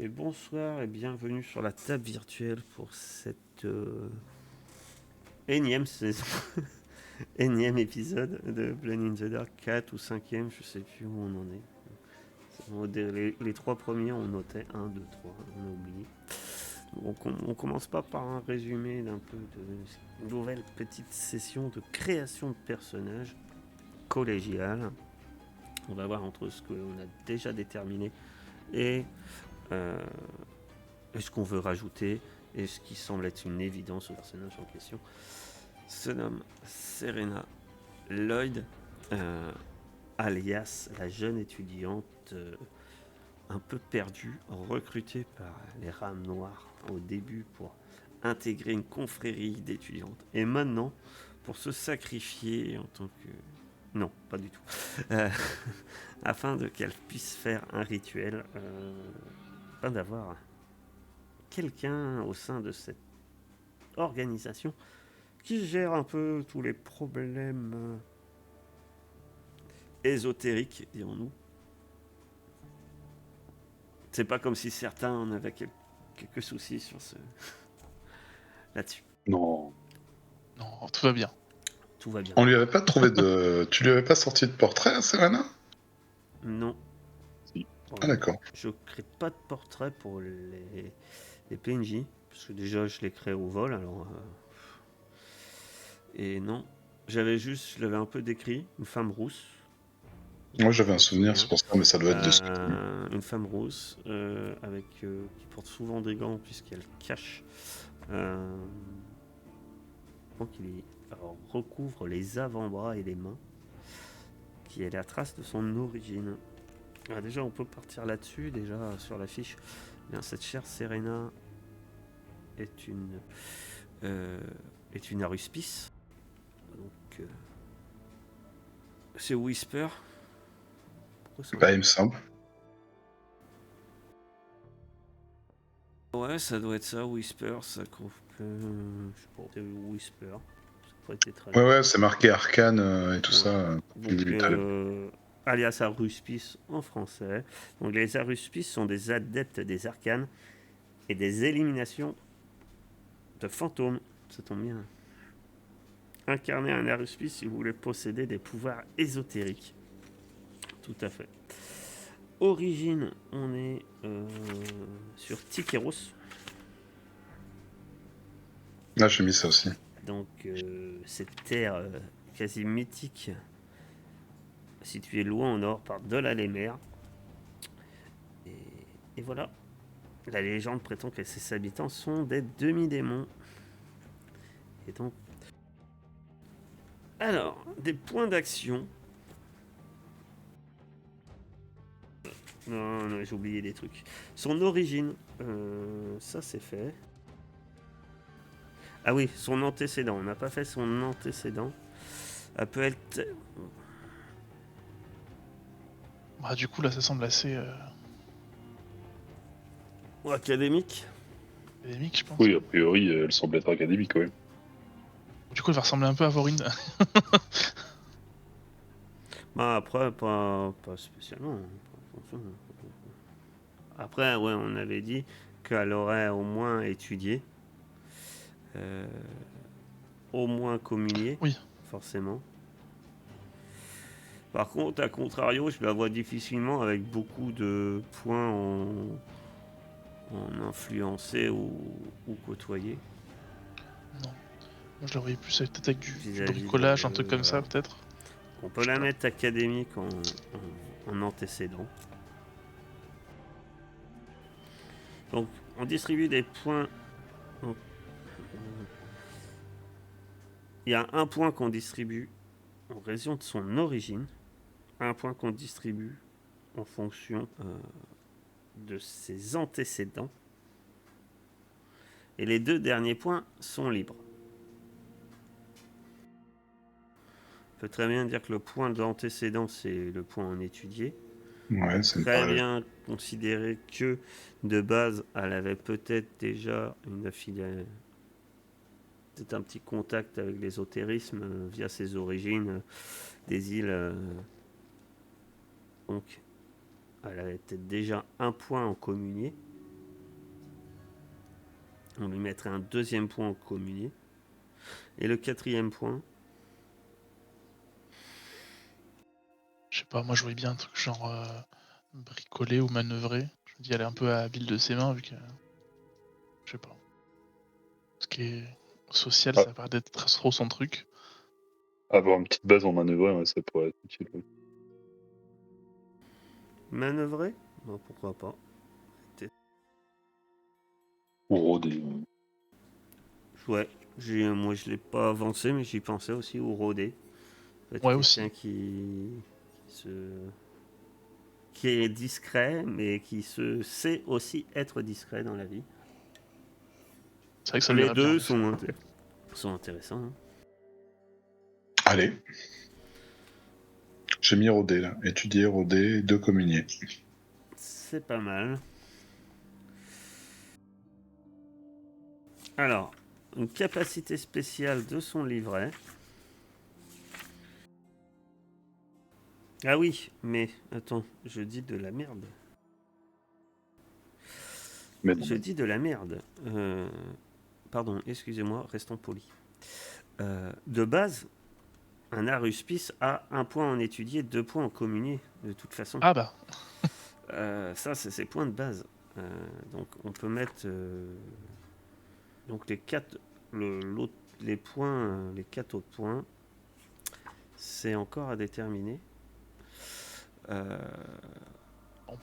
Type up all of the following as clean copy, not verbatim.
Et bonsoir et bienvenue sur la table virtuelle pour cette énième saison, énième épisode de Blade in the Dark, 4 ou 5e, je sais plus où on en est. Les 3 premiers, on notait 1, 2, 3, on a oublié. Donc on commence pas par un résumé d'un peu de nouvelle petite session de création de personnages collégiale. On va voir entre ce qu'on a déjà déterminé et ce qu'on veut rajouter et ce qui semble être une évidence au personnage en question se nomme Serena Lloyd, alias la jeune étudiante un peu perdue, recrutée par les Rames Noires au début pour intégrer une confrérie d'étudiantes et maintenant pour se sacrifier en tant que... Non, pas du tout. Afin qu'elle puisse faire un rituel, afin d'avoir quelqu'un au sein de cette organisation qui gère un peu tous les problèmes ésotériques, dirons-nous. C'est pas comme si certains en avaient quelques soucis sur ce... là-dessus. Non. Non, tout va bien. Tout va bien. On lui avait pas trouvé de... Tu lui avais pas sorti de portrait à Serena? Non. Si. Ah d'accord. Je crée pas de portrait pour les PNJ, parce que déjà je les crée au vol, alors... Et non, je l'avais un peu décrit, une femme rousse. Moi j'avais un souvenir, c'est pour ça, mais ça doit être dessus. Une femme rousse qui porte souvent des gants puisqu'elle cache qui recouvre les avant-bras et les mains, qui est la trace de son origine. Alors déjà on peut partir là-dessus, déjà sur la fiche. Bien, cette chère Serena est une aruspice. Donc c'est Whisper. Bah il me semble. Ouais, ça doit être ça, Whisper, ça couvre que... je sais pas, c'est Whisper. Ça pourrait être très bien. Ouais, c'est marqué Arcane et tout ça. Donc, alias Aruspice en français. Donc les Aruspices sont des adeptes des arcanes et des éliminations de fantômes. Ça tombe bien. Incarner un Aruspice si vous voulez posséder des pouvoirs ésotériques. Tout à fait. Origine, on est sur Tikeros. Là j'ai mis ça aussi. Donc cette terre quasi mythique située loin au nord par Dol-Alemer. Et voilà. La légende prétend que ses habitants sont des demi-démons. Et donc... Alors, des points d'action. Non, j'ai oublié des trucs. Son origine, ça c'est fait. Ah oui, son antécédent. On n'a pas fait son antécédent. Elle peut être... Bah, du coup, là, ça semble assez Ou académique. académique, je pense. Oui, a priori, elle semble être académique quand même. Du coup, elle va ressembler un peu à Vorine. Bah après, pas spécialement. Après, ouais, on avait dit qu'elle aurait au moins étudié. Au moins communié. Oui. Forcément. Par contre, à contrario, je la vois difficilement avec beaucoup de points en influencer ou côtoyer. Non. Moi, je l'aurais plus peut-être avec du Vis-à-vis bricolage, de- un truc comme ça, peut-être. On peut la mettre académique en antécédent. Donc, on distribue des points. Il y a un point qu'on distribue en raison de son origine, un point qu'on distribue en fonction de ses antécédents, et les deux derniers points sont libres. On peut très bien dire que le point de l'antécédent, c'est le point en étudié. Ouais, c'est Très bien considérer que de base, elle avait peut-être déjà une affiliation, peut-être un petit contact avec l'ésotérisme via ses origines des îles. Donc, elle avait peut-être déjà un point en communié. On lui mettrait un 2e point en communier. Et le 4e point, Je sais pas, moi je voyais bien un truc genre bricoler ou manœuvrer. Je me dis, elle est un peu habile de ses mains vu que. Je sais pas. Ce qui est social, Ah. ça paraît d'être trop son truc. Avoir une petite base en manœuvre, ouais, ça pourrait être utile. Ouais. manœuvrer? Bon, pourquoi pas. Ou rôder. Ouais, moi je l'ai pas avancé, mais j'y pensais aussi, ou rôder. Peut-être Ouais, quelqu'un aussi. qui est discret, mais qui sait aussi être discret dans la vie. C'est vrai que ça lui Les irait bien. deux en effet. sont intéressants. Hein. Allez. J'ai mis rôder là. Étudier, rôder, 2 communier. C'est pas mal. Alors, une capacité spéciale de son livret. Ah oui, mais attends, je dis de la merde. Mais non. Je dis de la merde. Pardon, excusez-moi, restons polis. De base, un aruspice a 1 point en étudié, 2 points en communier, de toute façon. Ah bah, Ça, c'est ses points de base. Donc, on peut mettre donc les 4 les points, les 4 autres points. C'est encore à déterminer. on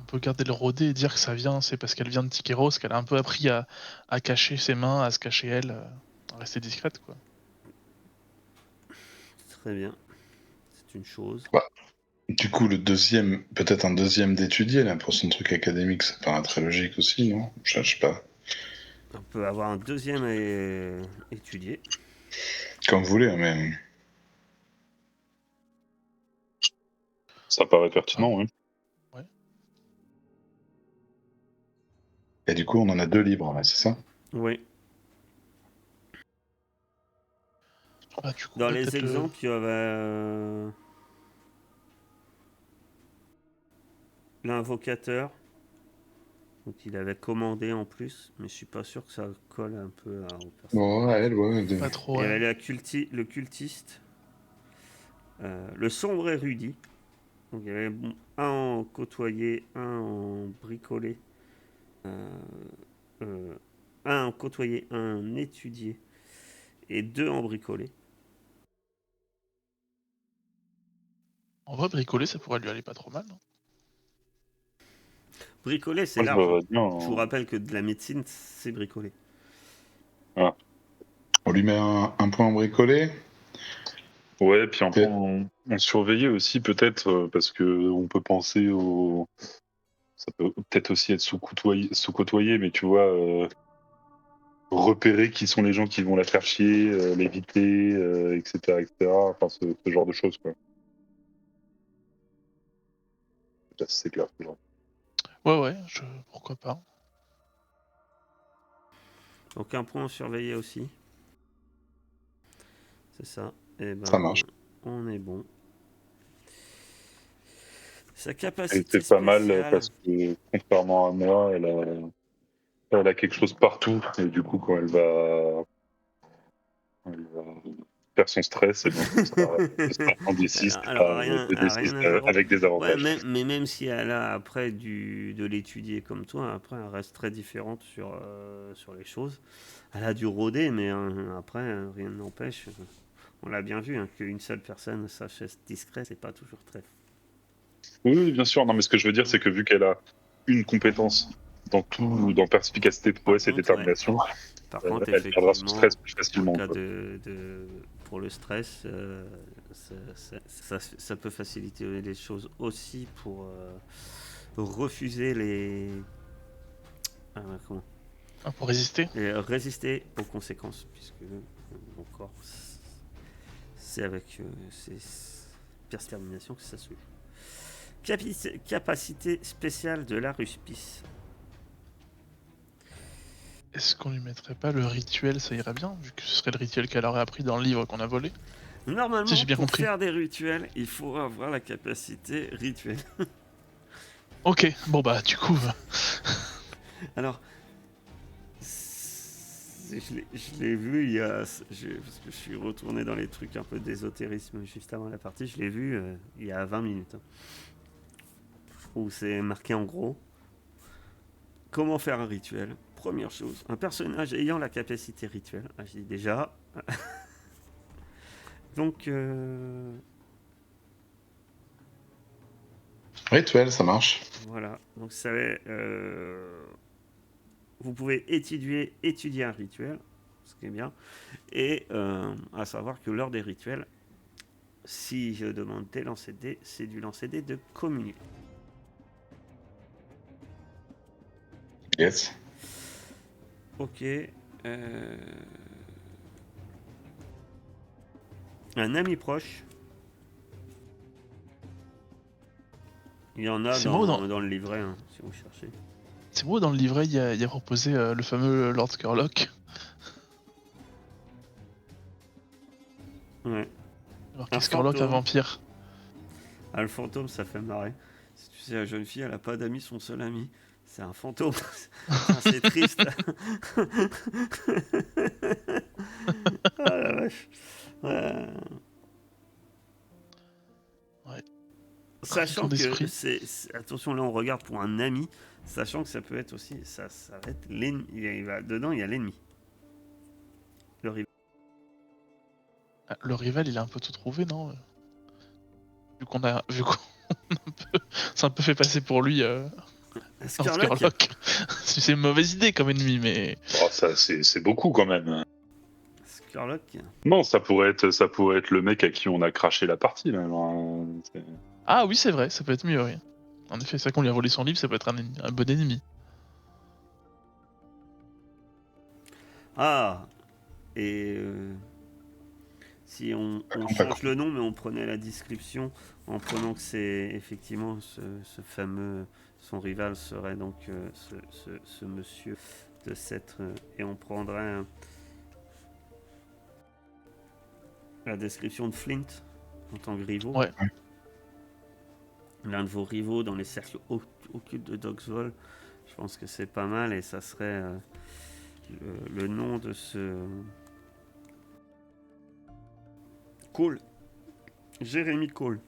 peut garder le rodé et dire que ça vient, c'est parce qu'elle vient de Tikeros, qu'elle a un peu appris à cacher ses mains, à se cacher elle, à rester discrète, quoi. Très bien. C'est une chose. Du coup, peut-être un 2e d'étudier là pour son truc académique, ça paraît très logique aussi, non? Je sais pas. On peut avoir un 2e à étudier. Comme vous voulez, mais. Ça paraît pertinent, hein. Ouais. Et du coup, on en a 2 libres là, c'est ça? Oui. Bah, du coup, Dans on va les peut-être exemples, il y avait l'invocateur. Donc il avait commandé en plus, mais je suis pas sûr que ça colle un peu au personnage. Ouais, elle, ouais. pas trop. Il y avait le cultiste, le sombre érudit. Donc il y avait un en côtoyer, un en bricolé, un en côtoyer, un en étudier et 2 en bricolé. En vrai, bricoler, ça pourrait lui aller pas trop mal. Non Bricolé, c'est Moi, je large. verrais bien. Je vous rappelle que de la médecine, c'est bricolé. On lui met un point bricolé. Ouais, puis un Ok. point en surveiller aussi, peut-être, parce que on peut penser au. Ça peut peut-être aussi être sous-côtoyé, mais tu vois, repérer qui sont les gens qui vont la faire chier, l'éviter, etc., etc. Enfin, ce genre de choses, quoi. Je sais pas si c'est clair, ce genre. Ouais, pourquoi pas. Donc un point surveillé aussi. C'est ça. Et ben, Ça marche. on est bon. Sa Elle capacité était pas mal spéciale. parce que, contrairement à moi, elle a quelque chose partout. Et du coup, quand elle va faire son stress, et ben, ce sera un des 6 alors, rien, rien à 0. avec des Ouais, avantages. mais même si elle a après de l'étudier comme toi, après elle reste très différente sur les choses. Elle a dû rôder, mais après rien ne n'empêche. On l'a bien vu, hein, qu'une seule personne sache être discret, c'est pas toujours très. Oui, bien sûr. Non, mais ce que je veux dire, c'est que vu qu'elle a une compétence dans tout, dans perspicacité, prouesse et contre, ouais. détermination, Par contre, elle perdra son effectivement, stress plus pour le facilement. cas Quoi. pour le stress, ça peut faciliter les choses aussi pour refuser les. Comment Pour résister. et résister aux conséquences, puisque mon corps, c'est avec ces déterminations que ça se fait. Capacité spéciale de l'aruspice. Est-ce qu'on lui mettrait pas le rituel, ça irait bien, vu que ce serait le rituel qu'elle aurait appris dans le livre qu'on a volé? Normalement, Si j'ai bien pour compris. faire des rituels, il faut avoir la capacité rituelle. Ok, bon bah du coup. Alors, Je l'ai vu il y a. Parce que je suis retourné dans les trucs un peu d'ésotérisme juste avant la partie. Je l'ai vu il y a 20 minutes. Où c'est marqué en gros. Comment faire un rituel? Première chose, un personnage ayant la capacité rituelle. Ah, je dis déjà. Donc. Rituel, ça marche. Voilà. Donc ça va. Vous pouvez étudier un rituel, ce qui est bien. Et à savoir que lors des rituels, si je demande des lancers de dés, c'est du lancer de dés de communier. Yes. Ok. Un ami proche. Il y en a C'est moi dans le livret, hein, si vous cherchez. C'est moi, dans le livret, il y a proposé le fameux Lord Skurlock. Ouais. Alors que Un Skurlock, un fantôme. vampire. Ah, le fantôme, ça fait marrer. Si tu sais, la jeune fille, elle a pas d'amis, son seul ami, c'est un fantôme. C'est triste. Ah la vache. Ouais. Ouais. Sachant Retour que d'esprit. attention, là on regarde pour un ami, sachant que ça peut être aussi, ça va être l'ennemi. Dedans il y a l'ennemi. Le rival. Ah, le rival, il a un peu tout trouvé, non? Vu qu'on a un peu... c'est un peu fait passer pour lui Lord Skurlock. Skurlock. C'est une mauvaise idée comme ennemi, mais... Oh, ça, c'est beaucoup quand même. Skurlock. Non, ça pourrait être le mec à qui on a craché la partie. Même, hein. Ah oui, c'est vrai, ça peut être mieux, oui. En effet, c'est vrai qu'on lui a volé son livre, ça peut être un bon ennemi. Ah. Et si on change le nom, mais on prenait la description, en prenant que c'est effectivement ce fameux, son rival serait donc ce monsieur de cette, et on prendrait la description de Flint en tant que rivaux. Ouais. L'un de vos rivaux dans les cercles occultes de Dogswall. Je pense que c'est pas mal et ça serait le nom de ce... Cole. Jérémy Cole.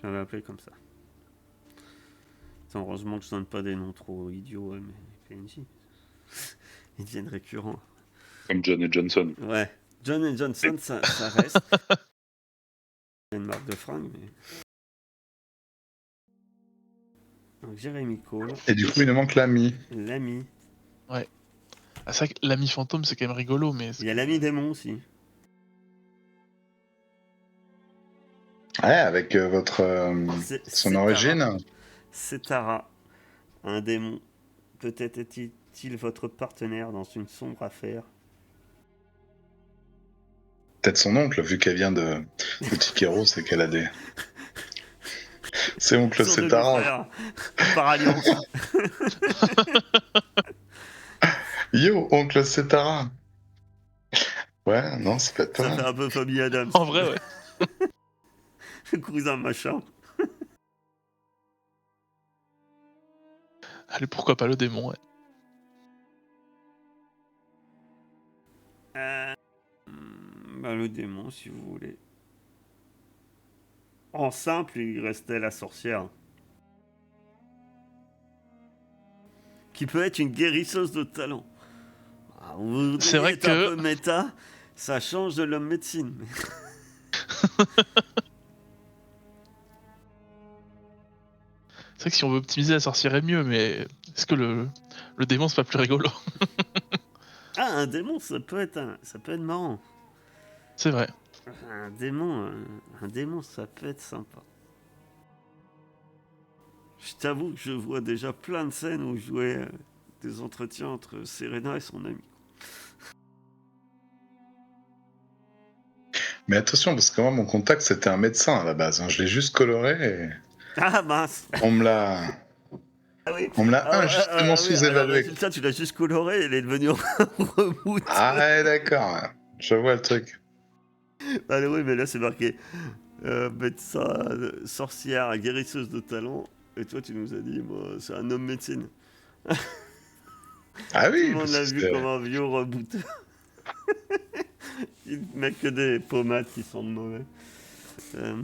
J'avais appelé comme ça. Heureusement que je donne pas des noms trop idiots à mes PNJ. Ils deviennent récurrents. Comme John et Johnson. Ouais. John et Johnson, ça reste. C'est une marque de fringues, mais... Donc Jérémy Cole. Et du coup, il nous manque l'ami. L'ami. Ouais. Ah, c'est vrai que l'ami fantôme, c'est quand même rigolo, mais... Il y a l'ami démon aussi. Ouais, avec son origine. C'est Tara, un démon. Peut-être est-il votre partenaire dans une sombre affaire. Peut-être son oncle, vu qu'elle vient de Tikero, c'est qu'elle a des... C'est oncle Son Setara. demi-frère, par alliance. Yo, oncle Setara. Ouais, non, ça peut être pas Ça mal. fait un peu famille Adams. En vrai, ouais. Cousin machin. Allez, pourquoi pas le démon, ouais. Le démon, si vous voulez. En simple, il restait la sorcière. Qui peut être une guérisseuse de talent. Ah, vous C'est vrai êtes un que- peu méta, ça change de l'homme médecine. C'est vrai que si on veut optimiser, la sorcière est mieux, mais est-ce que le démon, c'est pas plus rigolo? Ah, un démon, ça peut être marrant. C'est vrai. Un démon, ça peut être sympa. Je t'avoue que je vois déjà plein de scènes où je jouais des entretiens entre Serena et son ami. Mais attention, parce que moi, mon contact, c'était un médecin à la base. Hein. Je l'ai juste coloré et Ah mince. on me l'a Ah oui. injustement Oui, sous-évalué. alors, résultat, tu l'as juste coloré, elle est devenue remoute. Ah ouais, d'accord. Je vois le truc. Ah oui, mais là c'est marqué médecin, sorcière, guérisseuse de talent. Et toi, tu nous as dit, moi, c'est un homme médecine. Ah Tout oui, le monde parce l'a que vu comme un vieux rebouteux. Il met que des pommades qui sentent mauvais. Euh,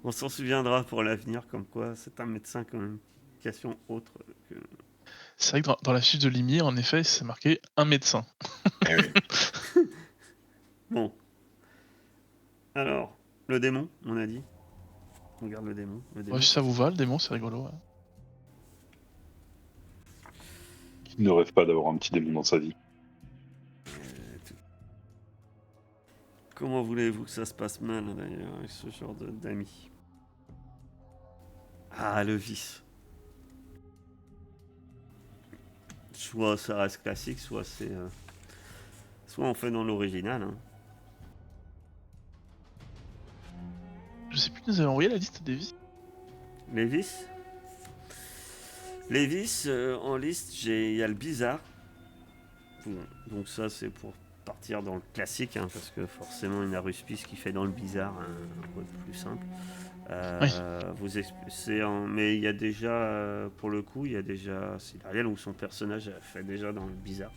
On s'en souviendra pour l'avenir, comme quoi c'est un médecin quand même. Question autre que... C'est vrai que dans la fiche de Limier, en effet, c'est marqué un médecin. Eh oui. Bon. Alors, le démon, on a dit. On garde le démon. Le démon. Ouais, si ça vous va, le démon, c'est rigolo. Ouais. Qui ne rêve pas d'avoir un petit démon dans sa vie. Tout. Comment voulez-vous que ça se passe mal, d'ailleurs, avec ce genre d'amis? Ah, le vice. Soit ça reste classique, soit c'est... Soit on fait dans l'original. Hein. Je sais plus, nous avez envoyé la liste des vices. Les vices. Les vices, en liste, il y a le bizarre. Bon, donc ça, c'est pour partir dans le classique, hein, parce que forcément, une aruspice qui fait dans le bizarre, hein, un peu plus simple. Oui. Mais il y a déjà, pour le coup, il y a déjà Silariel où son personnage a fait déjà dans le bizarre.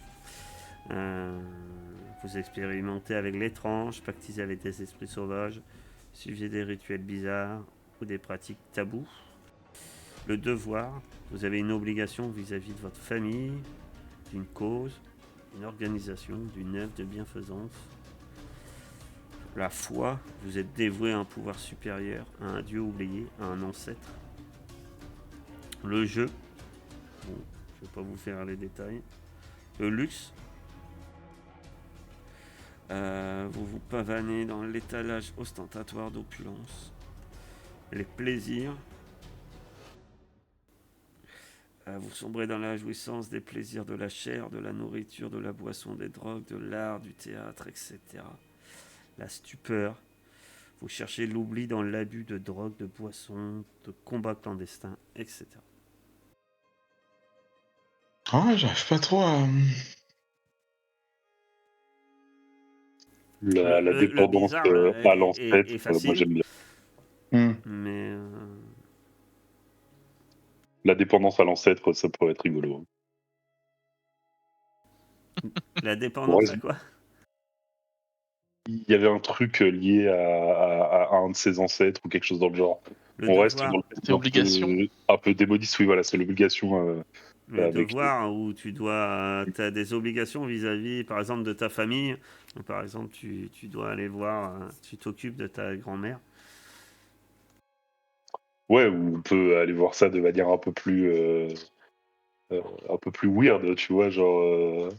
Vous expérimentez avec l'étrange, pactisez avec des esprits sauvages, suivez des rituels bizarres ou des pratiques tabous. Le devoir, vous avez une obligation vis-à-vis de votre famille, d'une cause, d'une organisation, d'une œuvre de bienfaisance. La foi, vous êtes dévoué à un pouvoir supérieur, à un dieu oublié, à un ancêtre. Le jeu, bon, je ne vais pas vous faire les détails. Le luxe, vous vous pavanez dans l'étalage ostentatoire d'opulence. Les plaisirs, vous sombrez dans la jouissance des plaisirs de la chair, de la nourriture, de la boisson, des drogues, de l'art, du théâtre, etc. La stupeur, vous cherchez l'oubli dans l'abus de drogue, de boissons, de combats clandestins, etc. Ah, j'arrive pas trop à. La Le dépendance bizarre à l'ancêtre, est moi facile, j'aime bien. Hmm. mais La dépendance à l'ancêtre, ça pourrait être rigolo. la On dépendance à reste- quoi? Il y avait un truc lié à un de ses ancêtres ou quelque chose dans le genre. Le On reste dans devoir. le C'est obligation. un peu démoniste, oui, voilà, c'est l'obligation Le avec. devoir où tu dois, as des obligations vis-à-vis, par exemple, de ta famille. Donc, par exemple, tu dois aller voir, tu t'occupes de ta grand-mère. Ouais, ou on peut aller voir ça de manière un peu plus weird, tu vois, genre.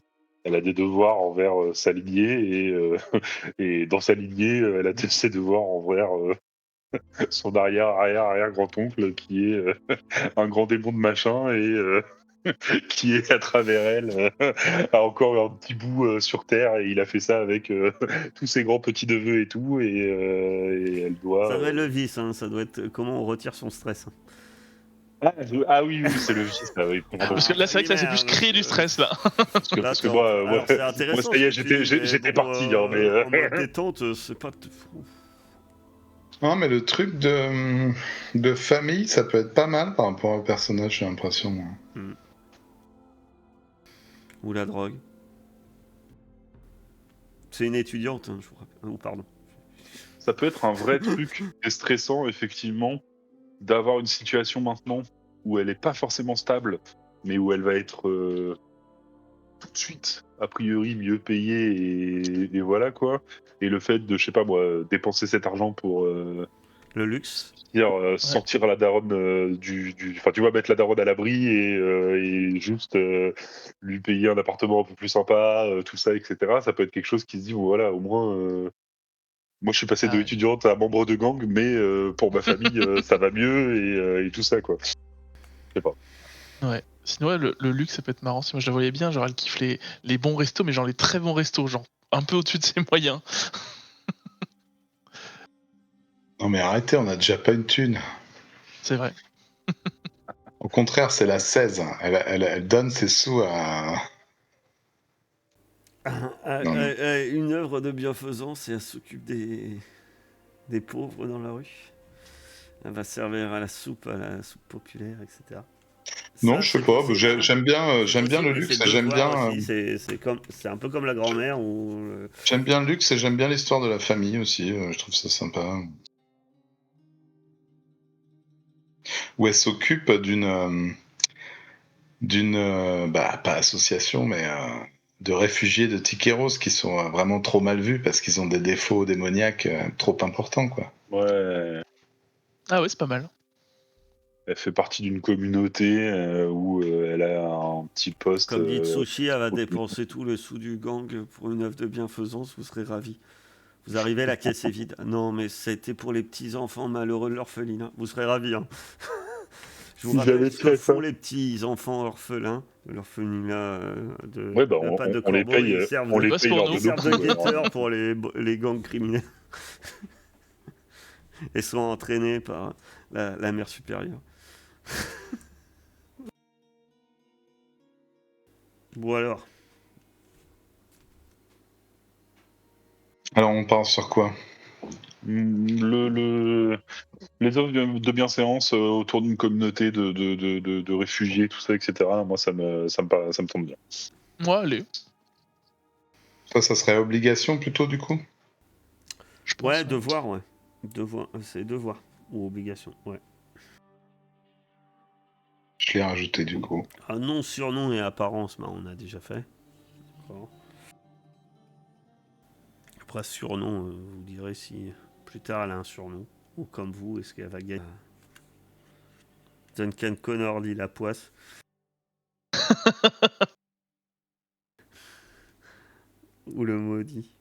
Elle a des devoirs envers sa lignée et dans sa lignée, elle a ses devoirs envers son arrière grand-oncle qui est un grand démon de machin et qui est à travers elle a encore un petit bout sur Terre et il a fait ça avec tous ses grands petits neveux et tout et elle doit Ça doit être le vice, hein, ça doit être comment on retire son stress. Hein. ah oui c'est le vice là, oui pardon. Parce que là, c'est vrai que là, c'est plus Merde, créer du stress, là. Parce que D'accord. moi Alors c'est moi, intéressant ça y ce est que tu dis, mais j'étais bon, parti hein, mais en mode détente, c'est pas. Non, mais le truc de famille, ça peut être pas mal par rapport au personnage, j'ai l'impression. Moi. Ou la drogue. C'est une étudiante, hein, je vous rappelle. Oh, pardon. ça peut être un vrai truc stressant effectivement d'avoir une situation maintenant où elle est pas forcément stable mais où elle va être tout de suite, a priori, mieux payée et voilà quoi. Et le fait de, je sais pas moi, dépenser cet argent pour Le luxe. sortir la daronne Enfin, tu vois, mettre la daronne à l'abri et juste lui payer un appartement un peu plus sympa, tout ça, etc. Ça peut être quelque chose qui se dit, bon, voilà, au moins, moi je suis passé Ah de ouais. étudiante à membre de gang, mais pour ma famille, ça va mieux et tout ça, quoi. Je sais pas. Ouais. Sinon, ouais, le luxe, ça peut être marrant. Si moi, je la voyais bien, genre, elle kiffe les bons restos, mais genre les très bons restos, genre, un peu au-dessus de ses moyens. Non, mais arrêtez, on a déjà pas une thune. C'est vrai. Au contraire, c'est la 16. Elle donne ses sous à. Non, non. Une œuvre de bienfaisance et elle s'occupe des pauvres dans la rue. Elle va servir à la soupe populaire, etc. Non, Ça, je sais c'est pas. possible, hein. J'aime bien, C'est j'aime bien possible, le mais luxe c'est et j'aime devoir bien, aussi. C'est un peu comme la grand-mère ou j'aime bien le luxe et j'aime bien l'histoire de la famille aussi. Je trouve ça sympa. Où elle s'occupe d'une pas association, mais de réfugiés de Tikeros qui sont vraiment trop mal vus parce qu'ils ont des défauts démoniaques trop importants, quoi. Ouais, Ah ouais, c'est pas mal. elle fait partie d'une communauté où elle a un petit poste. comme dit Tsushi, elle va dépenser tous les sous du gang pour une œuvre de bienfaisance. Vous serez ravis. Vous arrivez, la caisse est vide. Non, mais c'était pour les petits enfants malheureux de l'orphelinat. Vous serez ravis, hein. Je vous Si rappelle j'avais ce que fait ça. font les petits enfants orphelins de l'orphelinat Ouais, bah de Patte de on les Corbeau. paye, on les Bosse paye pour leur nous. Ils dodo servent de coup. guetteurs pour les gangs criminels. Et sont entraînés par la mère supérieure. Bon alors, Alors, on part sur quoi? Les offres de bienséance autour d'une communauté de réfugiés, tout ça, etc. Moi, ça me tombe bien. Moi, allez, Ça serait obligation plutôt, du coup? je pense. ouais, devoir, ouais. Devoir, c'est devoir ou obligation, ouais. Je l'ai rajouté, du coup. Ah, nom, surnom et apparence, bah, on a déjà fait. D'accord. Après, surnom, vous direz si plus tard elle a un surnom. Ou comme vous, est-ce qu'elle va gagner Duncan Connor dit la poisse. Ou le maudit.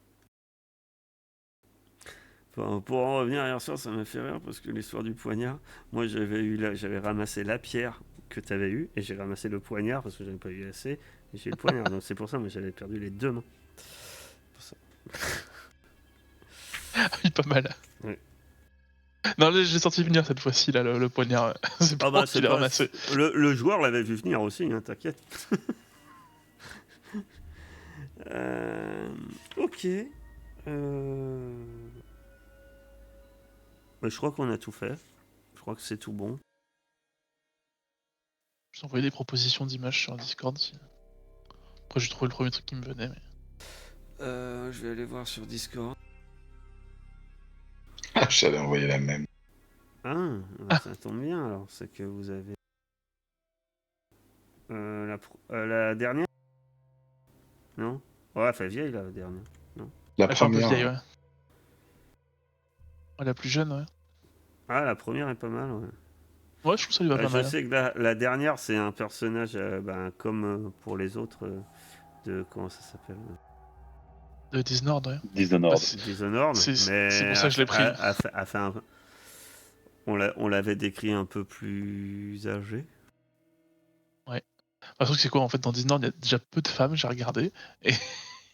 Enfin, pour en revenir hier soir, ça m'a fait rire parce que l'histoire du poignard, moi j'avais ramassé la pierre que tu avais eue et j'ai ramassé le poignard parce que j'avais pas eu assez et j'ai eu le poignard. Donc c'est pour ça que j'avais perdu les deux mains. Pour ça. Oui, pas mal. Ouais. Non, là, j'ai senti venir cette fois-ci, là, le poignard. C'est Ah pour bah moi c'est qui l'ai pas. ramassé. Le joueur l'avait vu venir aussi, hein, t'inquiète. Ok. Mais je crois qu'on a tout fait. Je crois que c'est tout bon. Je vous envoyé des propositions d'images sur Discord. Après, j'ai trouvé le premier truc qui me venait. Mais... Je vais aller voir sur Discord. Ah, j'avais envoyé la même. Ah, ça tombe bien alors. C'est que vous avez. La dernière. Non. Ouais, elle fait vieille la dernière. La Elle fait un peu première. vieille, ouais. Ouais, la plus jeune, ouais. Ah, la première est pas mal, ouais. Ouais, je trouve que ça lui va pas Je mal. sais que la dernière, c'est un personnage comme pour les autres de. Comment ça s'appelle De Disnord, ouais. Dishonored. Dishonored. Mais C'est pour ça que je l'ai pris. a fait on l'avait décrit un peu plus âgé. Ouais. Le truc, c'est quoi en fait, dans Disnord, il y a déjà peu de femmes, j'ai regardé. Et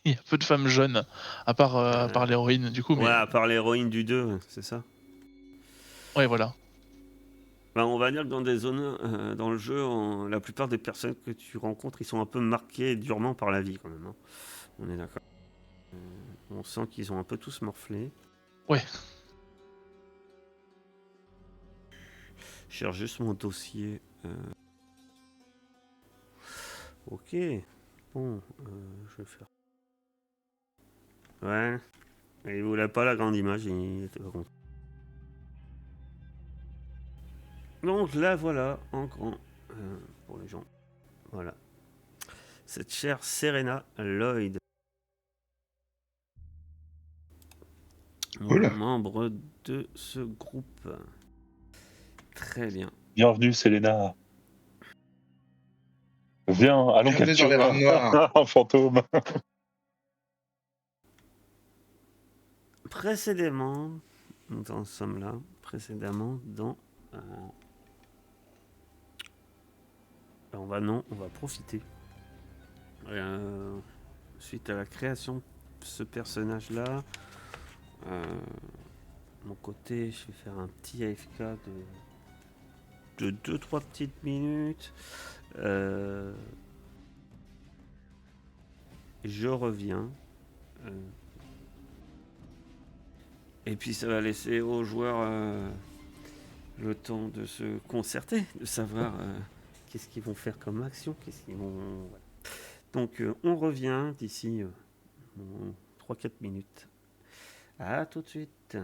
il y a peu de femmes jeunes, à part l'héroïne, du coup. Ouais, Mais à part l'héroïne du 2, c'est ça. ouais, voilà. Ben, on va dire que dans le jeu, la plupart des personnes que tu rencontres, ils sont un peu marqués durement par la vie quand même. Hein. On est d'accord. On sent qu'ils ont un peu tous morflé. Ouais. Je cherche juste mon dossier. Ok. Bon, je vais faire. Ouais. Il voulait pas la grande image, il était pas content. Donc là, voilà, en grand, pour les gens. Voilà. Cette chère Serena Lloyd. Cool. Membre de ce groupe. Très bien. Bienvenue, Selena. Viens, allons Bienvenue dans capturer les rames noires. un fantôme. Précédemment, nous en sommes là. Précédemment, dans. On va profiter. Suite à la création de ce personnage-là, mon côté, je vais faire un petit AFK de 2-3 petites minutes. Je reviens. Et puis ça va laisser aux joueurs le temps de se concerter, de savoir qu'est-ce qu'ils vont faire comme action, qu'est-ce qu'ils vont... voilà. Donc on revient d'ici 3-4 minutes. À tout de suite.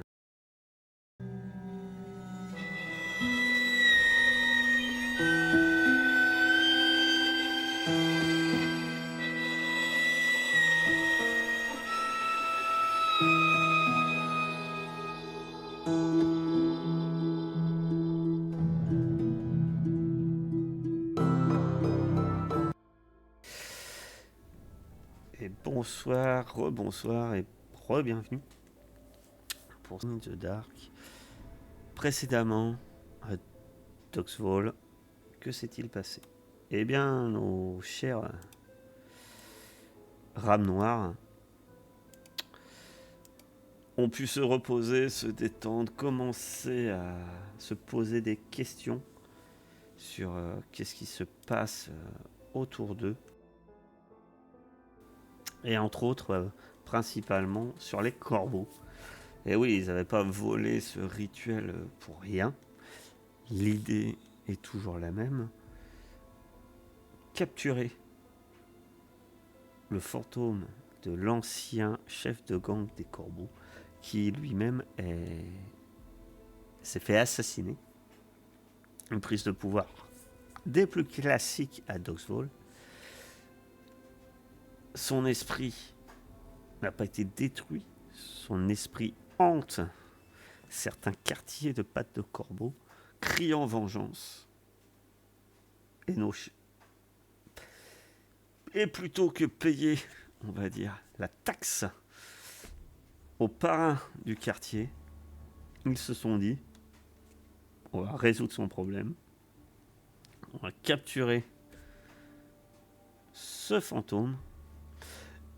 Et bonsoir, rebonsoir et re-bienvenue pour The Dark. Précédemment, à Toxval, que s'est-il passé? Eh bien, nos chers rames noires ont pu se reposer, se détendre, commencer à se poser des questions sur qu'est-ce qui se passe autour d'eux. Et entre autres, principalement sur les corbeaux. Et oui, ils n'avaient pas volé ce rituel pour rien. L'idée est toujours la même. Capturer le fantôme de l'ancien chef de gang des corbeaux, qui lui-même s'est fait assassiner. Une prise de pouvoir des plus classiques à Toxval. Son esprit n'a pas été détruit. Son esprit hante certains quartiers de pattes de corbeau, criant vengeance. Et plutôt que payer, on va dire, la taxe aux parrains du quartier, ils se sont dit, on va résoudre son problème, on va capturer ce fantôme,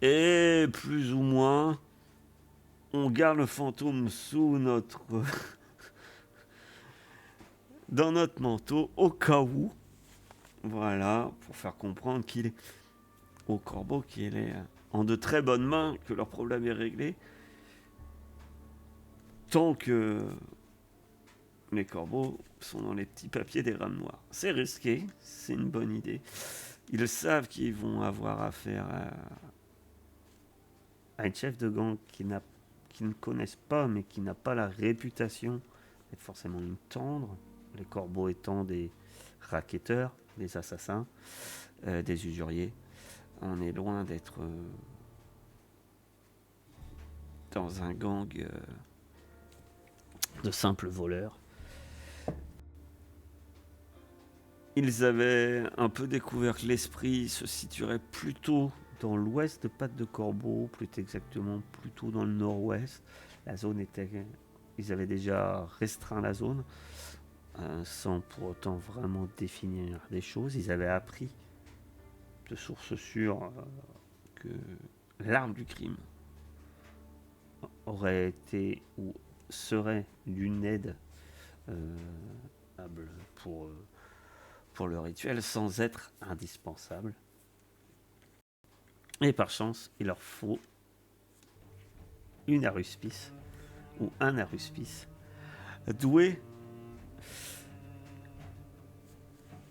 et plus ou moins, on garde le fantôme sous dans notre manteau, au cas où, voilà, pour faire comprendre qu'il est au corbeau, qu'il est en de très bonnes mains, que leur problème est réglé, tant que les corbeaux sont dans les petits papiers des rames noires. C'est risqué, c'est une bonne idée. Ils savent qu'ils vont avoir affaire à une chef de gang qu'ils ne connaissent pas, mais qui n'a pas la réputation d'être forcément une tendre. Les corbeaux étant des racketteurs, des assassins, des usuriers. On est loin d'être dans un gang de simples voleurs. Ils avaient un peu découvert que l'esprit se situerait plutôt dans l'ouest de Pattes de Corbeau, plus exactement plutôt dans le nord-ouest. La zone était... Ils avaient déjà restreint la zone, sans pour autant vraiment définir des choses. Ils avaient appris de sources sûres que l'arme du crime aurait été ou serait d'une aide pour le rituel sans être indispensable. Et par chance, il leur faut une aruspice ou un aruspice doué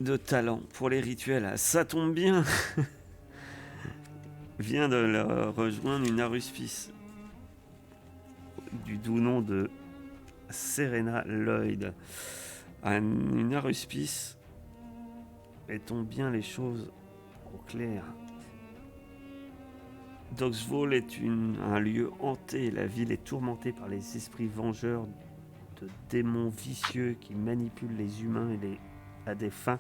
de talent pour les rituels. Ça tombe bien. Vient de leur rejoindre une aruspice du doux nom de Serena Lloyd. Une aruspice, mettons bien les choses au clair. Toxval est un lieu hanté. La ville est tourmentée par les esprits vengeurs de démons vicieux qui manipulent les humains à des fins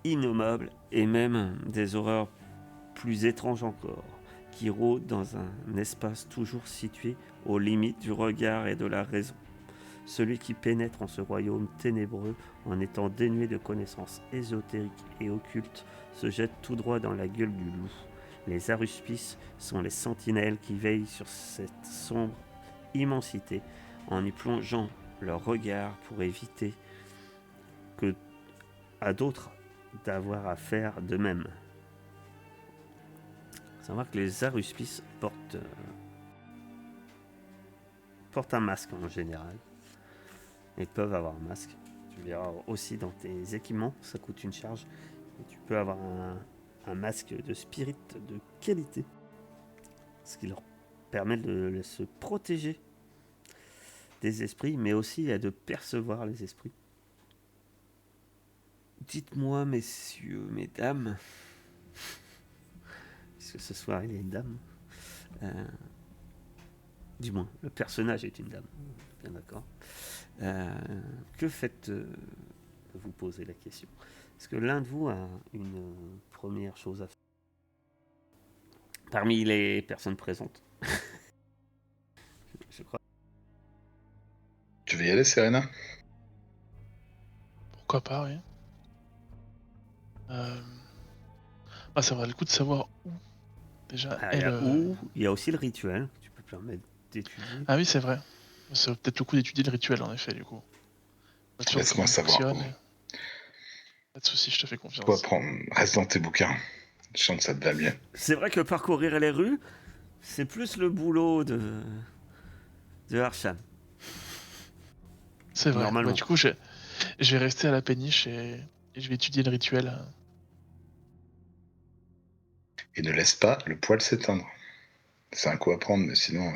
innommables, et même des horreurs plus étranges encore, qui rôdent dans un espace toujours situé aux limites du regard et de la raison. Celui qui pénètre en ce royaume ténébreux en étant dénué de connaissances ésotériques et occultes se jette tout droit dans la gueule du loup. Les aruspices sont les sentinelles qui veillent sur cette sombre immensité en y plongeant leur regard pour éviter à d'autres d'avoir à faire de même. Il faut savoir que les aruspices portent un masque en général. Ils peuvent avoir un masque. Tu verras aussi dans tes équipements, ça coûte une charge. Et tu peux avoir un masque de spirit de qualité. Ce qui leur permet de se protéger des esprits, mais aussi de percevoir les esprits. Dites-moi, messieurs, mesdames, puisque ce soir il y a une dame, du moins, le personnage est une dame, bien d'accord. Que faites vous poser la question? Est-ce que l'un de vous a une première chose à faire parmi les personnes présentes? Je crois. Tu veux y aller, Serena? Pourquoi pas, oui. Ça vaut le coup de savoir où. Déjà, Il y elle. a où, il y a aussi le rituel que tu peux permettre d'étudier. Ah oui, c'est vrai. Ça vaut peut-être le coup d'étudier le rituel, en effet, du coup. Pas sûr de Laisse-moi comment il savoir où. fonctionne. Pas de soucis, je te fais Toi, confiance. reste dans tes bouquins. Je sens que ça te va bien. C'est vrai que parcourir les rues, c'est plus le boulot de Harshan. C'est vrai. Normalement. Du coup, je vais rester à la péniche et je vais étudier le rituel. Et ne laisse pas le poil s'éteindre. C'est un coup à prendre, mais sinon...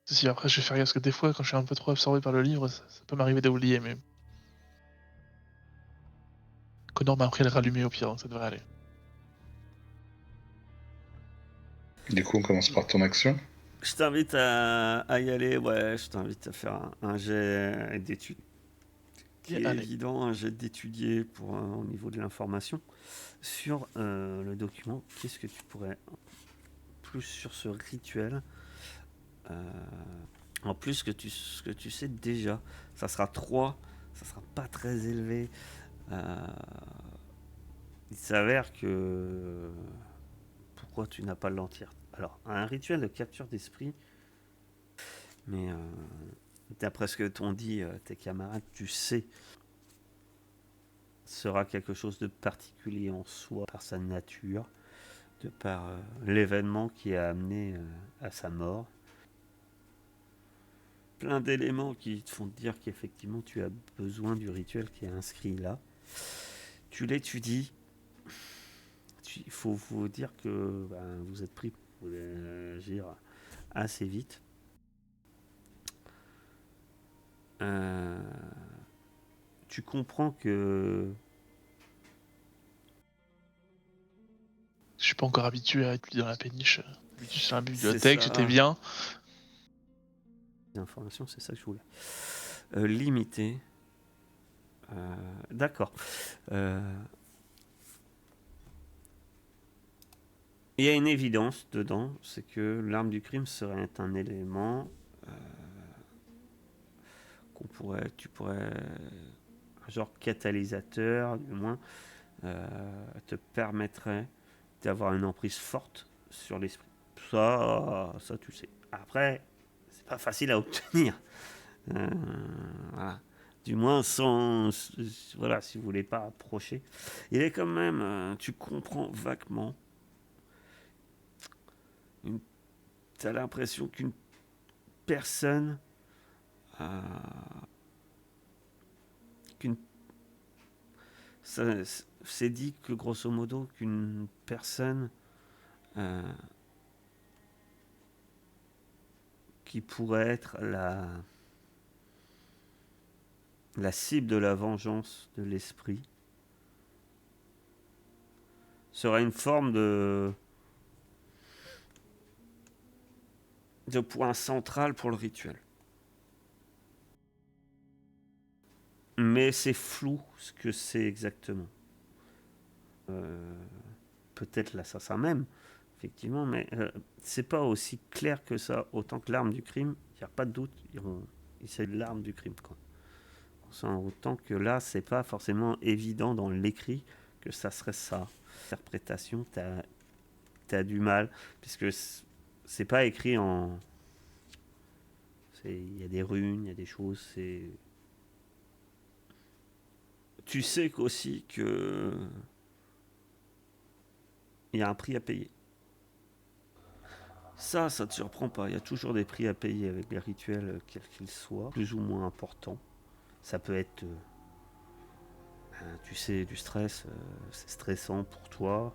Si après, je vais faire gaffe, parce que des fois, quand je suis un peu trop absorbé par le livre, ça peut m'arriver d'oublier, mais... Connor m'a appris à le rallumer au pire, donc ça devrait aller. Du coup, on commence par ton action. Je t'invite à y aller, ouais, je t'invite à faire un jet d'études. Qui est Allez. évident, un jet d'étudier pour au niveau de l'information. Sur le document, qu'est-ce que tu pourrais, plus sur ce rituel, en plus que ce que tu sais déjà, ça sera 3, ça sera pas très élevé. Il s'avère que... Pourquoi tu n'as pas l'entièreté? Alors, un rituel de capture d'esprit, mais d'après ce que t'ont dit tes camarades, tu sais, sera quelque chose de particulier en soi, par sa nature, de par l'événement qui a amené à sa mort. Plein d'éléments qui te font te dire qu'effectivement tu as besoin du rituel qui est inscrit là. Tu l'étudies. Il faut vous dire que vous êtes pris pour agir assez vite. Tu comprends que... Je suis pas encore habitué à étudier dans la péniche. D'habitude, c'est la bibliothèque, C'est ça. j'étais bien. Informations, c'est ça que je voulais. Limité. D'accord. Il y a une évidence dedans, c'est que l'arme du crime serait un élément tu pourrais, un genre catalyseur, du moins, te permettrait d'avoir une emprise forte sur l'esprit. Ça tu sais. Après, c'est pas facile à obtenir. Voilà. Du moins sans, voilà, si vous voulez pas approcher. Il est quand même, tu comprends vaguement. Tu as l'impression qu'une personne c'est dit que grosso modo qu'une personne qui pourrait être la cible de la vengeance de l'esprit serait une forme de point central pour le rituel. Mais c'est flou ce que c'est exactement. Peut-être l'assassin même, effectivement, mais c'est pas aussi clair que ça. Autant que l'arme du crime, il n'y a pas de doute, c'est l'arme du crime, quoi. Autant que là, c'est pas forcément évident dans l'écrit que ça serait ça. L'interprétation, t'as du mal, puisque c'est pas écrit en... Il y a des runes, il y a des choses, c'est... Tu sais qu'aussi que... il y a un prix à payer. Ça te surprend pas. Il y a toujours des prix à payer avec les rituels, quels qu'ils soient, plus ou moins importants. Ça peut être, tu sais, du stress, c'est stressant pour toi.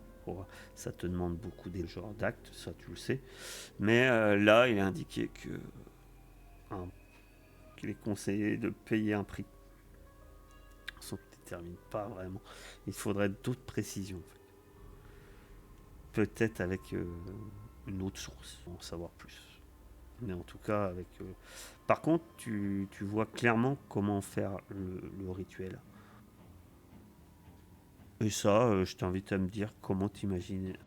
Ça te demande beaucoup des genres d'actes, ça tu le sais. Mais là, il est indiqué hein, qu'il est conseillé de payer un prix. Ça ne détermine pas vraiment. Il faudrait d'autres précisions. En fait. Peut-être avec une autre source, pour en savoir plus. Mais en tout cas, avec. Par contre, tu vois clairement comment faire le rituel. Et ça, je t'invite à me dire comment t'imagines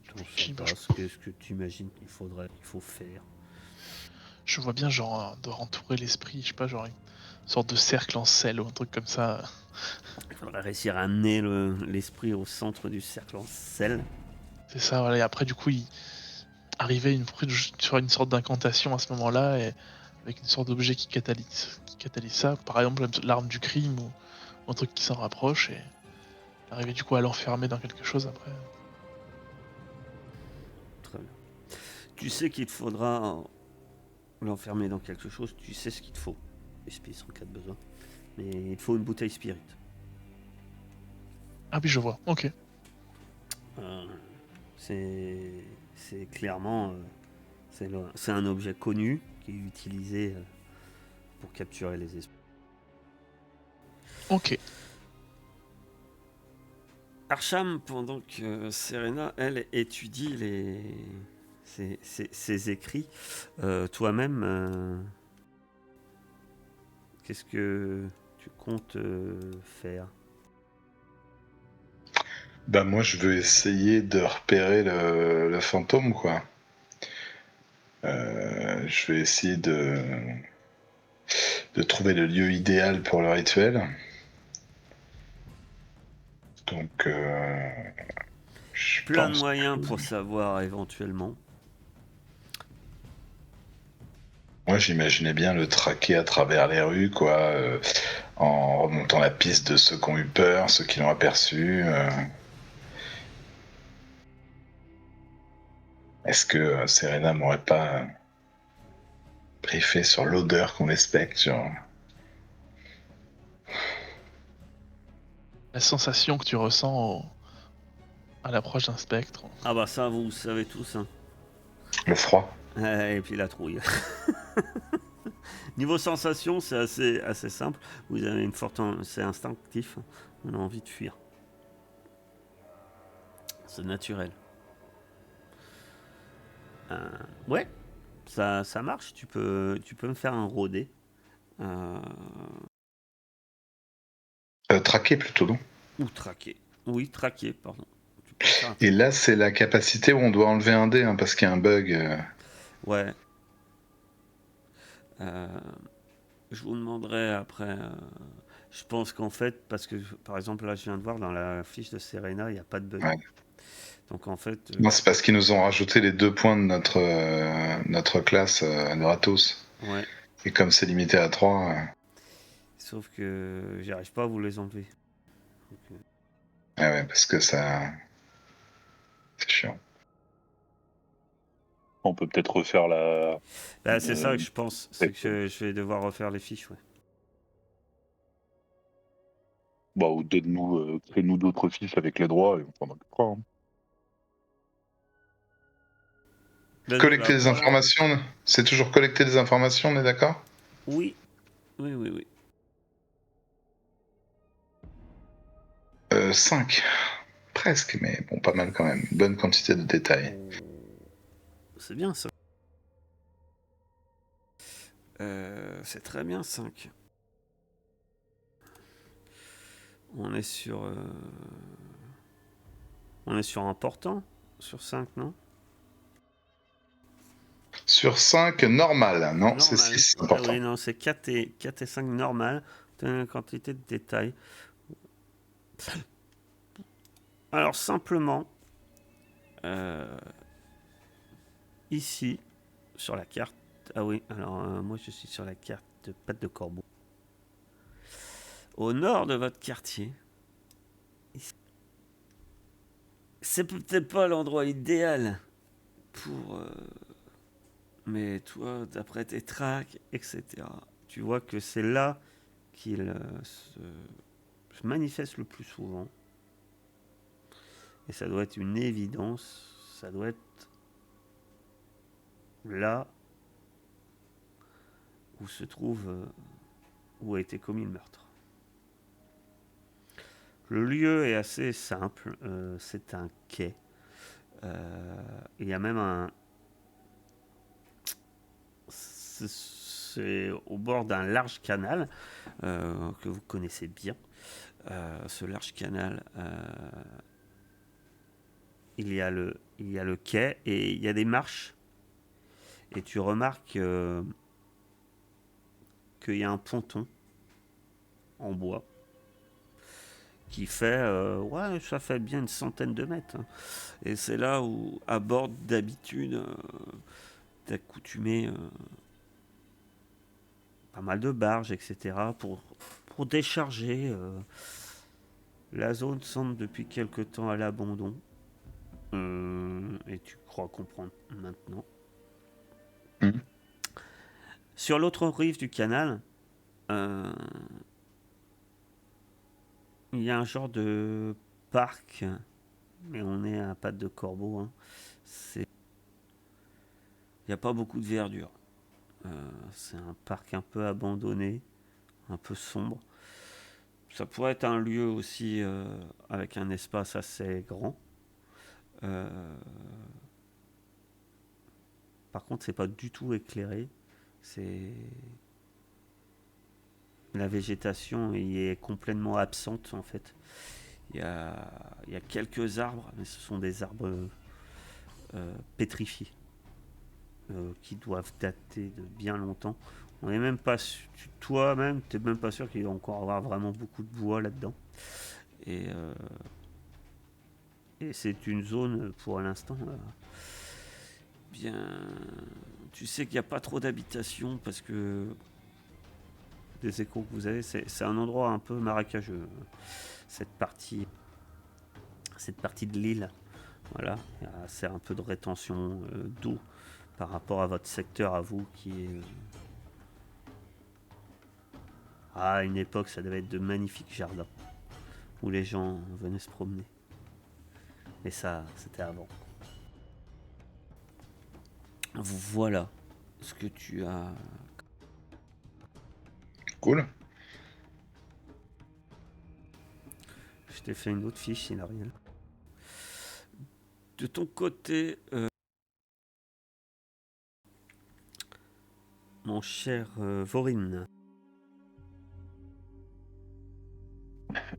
comment ça passe, qu'est-ce que tu imagines qu'il faut faire. Je vois bien, genre, de entourer l'esprit, je sais pas, genre, une sorte de cercle en sel ou un truc comme ça. Il faudrait réussir à amener l'esprit au centre du cercle en sel. C'est ça, voilà. Et après, du coup, arriver sur une sorte d'incantation à ce moment-là, et avec une sorte d'objet qui catalyse ça. Par exemple, l'arme du crime ou un truc qui s'en rapproche, et arriver du coup à l'enfermer dans quelque chose après. Très bien. Tu sais qu'il te faudra l'enfermer dans quelque chose, tu sais ce qu'il te faut. Espèce en cas de besoin. Mais il te faut une bouteille spirit. Ah oui, je vois, ok. C'est clairement c'est un objet connu qui est utilisé pour capturer les esprits. Ok. Archam, pendant que Serena, elle, étudie ses écrits, toi-même, qu'est-ce que tu comptes faire? Bah moi je veux essayer de repérer le fantôme quoi. Je vais essayer de trouver le lieu idéal pour le rituel. Donc je Plein de pense moyens que... pour savoir éventuellement. Moi j'imaginais bien le traquer à travers les rues quoi, en remontant la piste de ceux qui ont eu peur, ceux qui l'ont aperçu. Est-ce que Serena m'aurait pas briefé sur l'odeur qu'on expecte genre... La sensation que tu ressens à l'approche d'un spectre. Ah bah ça, vous savez tous. Hein. Le froid. Et puis la trouille. Niveau sensation, c'est assez simple. Vous avez une forte, c'est instinctif. On a envie de fuir. C'est naturel. Ouais, ça marche. Tu peux me faire un rodé. Traquer plutôt, non? Ou traquer. Oui, traquer, pardon. Tu peux faire un Et traquer. là, c'est la capacité où on doit enlever un dé, hein, parce qu'il y a un bug. Ouais. Je vous demanderai après. Je pense qu'en fait, parce que par exemple, là, je viens de voir dans la fiche de Serena, il n'y a pas de bug. Ouais. Donc en fait. Non, c'est parce qu'ils nous ont rajouté les 2 points de notre classe de Ratos. Ouais. Et comme c'est limité à 3. Sauf que j'arrive pas à vous les enlever. Donc, Ah ouais, parce que ça. C'est chiant. On peut peut-être refaire la. Bah, c'est ça que je pense. C'est que je vais devoir refaire les fiches, ouais. Bah, ou donne-nous, crée-nous d'autres fiches avec les droits et on s'en occupera. Hein. Collecter des Voilà. informations, c'est toujours collecter des informations, on est d'accord? Oui. Oui. 5. Presque, mais bon, pas mal quand même. Une bonne quantité de détails. C'est bien ça. C'est très bien 5. On est sur important sur 5, non? Sur 5, normal. Non, c'est Normal. 6, important. Oui, non, c'est 4 et 5 normal. Une quantité de détails. Alors simplement, ici, sur la carte. Ah oui, alors moi je suis sur la carte de Patte de Corbeau. Au nord de votre quartier, c'est peut-être pas l'endroit idéal pour. Mais toi, d'après tes tracks, etc., tu vois que c'est là qu'il se manifeste le plus souvent. Et ça doit être une évidence. Ça doit être là où se trouve, où a été commis le meurtre. Le lieu est assez simple. C'est un quai. Il y a même un... C'est au bord d'un large canal que vous connaissez bien. Ce large canal, il y a le quai et il y a des marches. Et tu remarques qu'il y a un ponton en bois qui fait, ouais, ça fait bien une centaine de mètres. Hein. Et c'est là où aborde d'habitude d'accoutumer pas mal de barges, etc. pour décharger. La zone semble depuis quelque temps à l'abandon. Et tu crois comprendre maintenant. Sur l'autre rive du canal, il y a un genre de parc, mais on est à pattes de corbeau. Hein. Il n'y a pas beaucoup de verdure. C'est un parc un peu abandonné, un peu sombre. Ça pourrait être un lieu aussi avec un espace assez grand. Par contre, c'est pas du tout éclairé. La végétation y est complètement absente en fait. Il y a quelques arbres, mais ce sont des arbres pétrifiés qui doivent dater de bien longtemps. On n'est même pas toi-même, t'es même pas sûr qu'il va encore avoir vraiment beaucoup de bois là-dedans. Et c'est une zone pour l'instant. Bien, tu sais qu'il n'y a pas trop d'habitation parce que des échos que vous avez, c'est un endroit un peu marécageux. Cette partie de l'île, voilà, c'est un peu de rétention d'eau par rapport à votre secteur à vous qui est à une époque ça devait être de magnifiques jardins où les gens venaient se promener. Et ça, c'était avant. Voilà ce que tu as. Cool. Je t'ai fait une autre fiche, Hilariel. De ton côté, mon cher Vorin.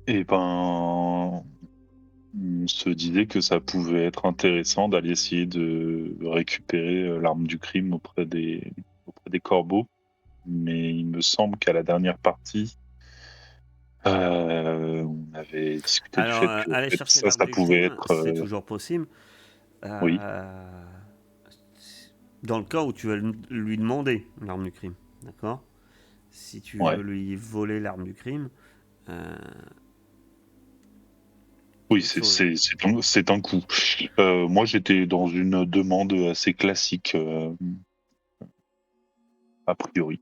Et ben, on se disait que ça pouvait être intéressant d'aller essayer de récupérer l'arme du crime auprès des corbeaux. Mais il me semble qu'à la dernière partie, on avait discuté du fait Alors, que aller peut-être chercher l'arme ça du pouvait crime, être. c'est toujours possible. Oui. Dans le cas où tu veux lui demander l'arme du crime, d'accord ? Si tu Ouais. veux lui voler l'arme du crime, Oui, autre chose. c'est un coup. Moi, j'étais dans une demande assez classique, a priori.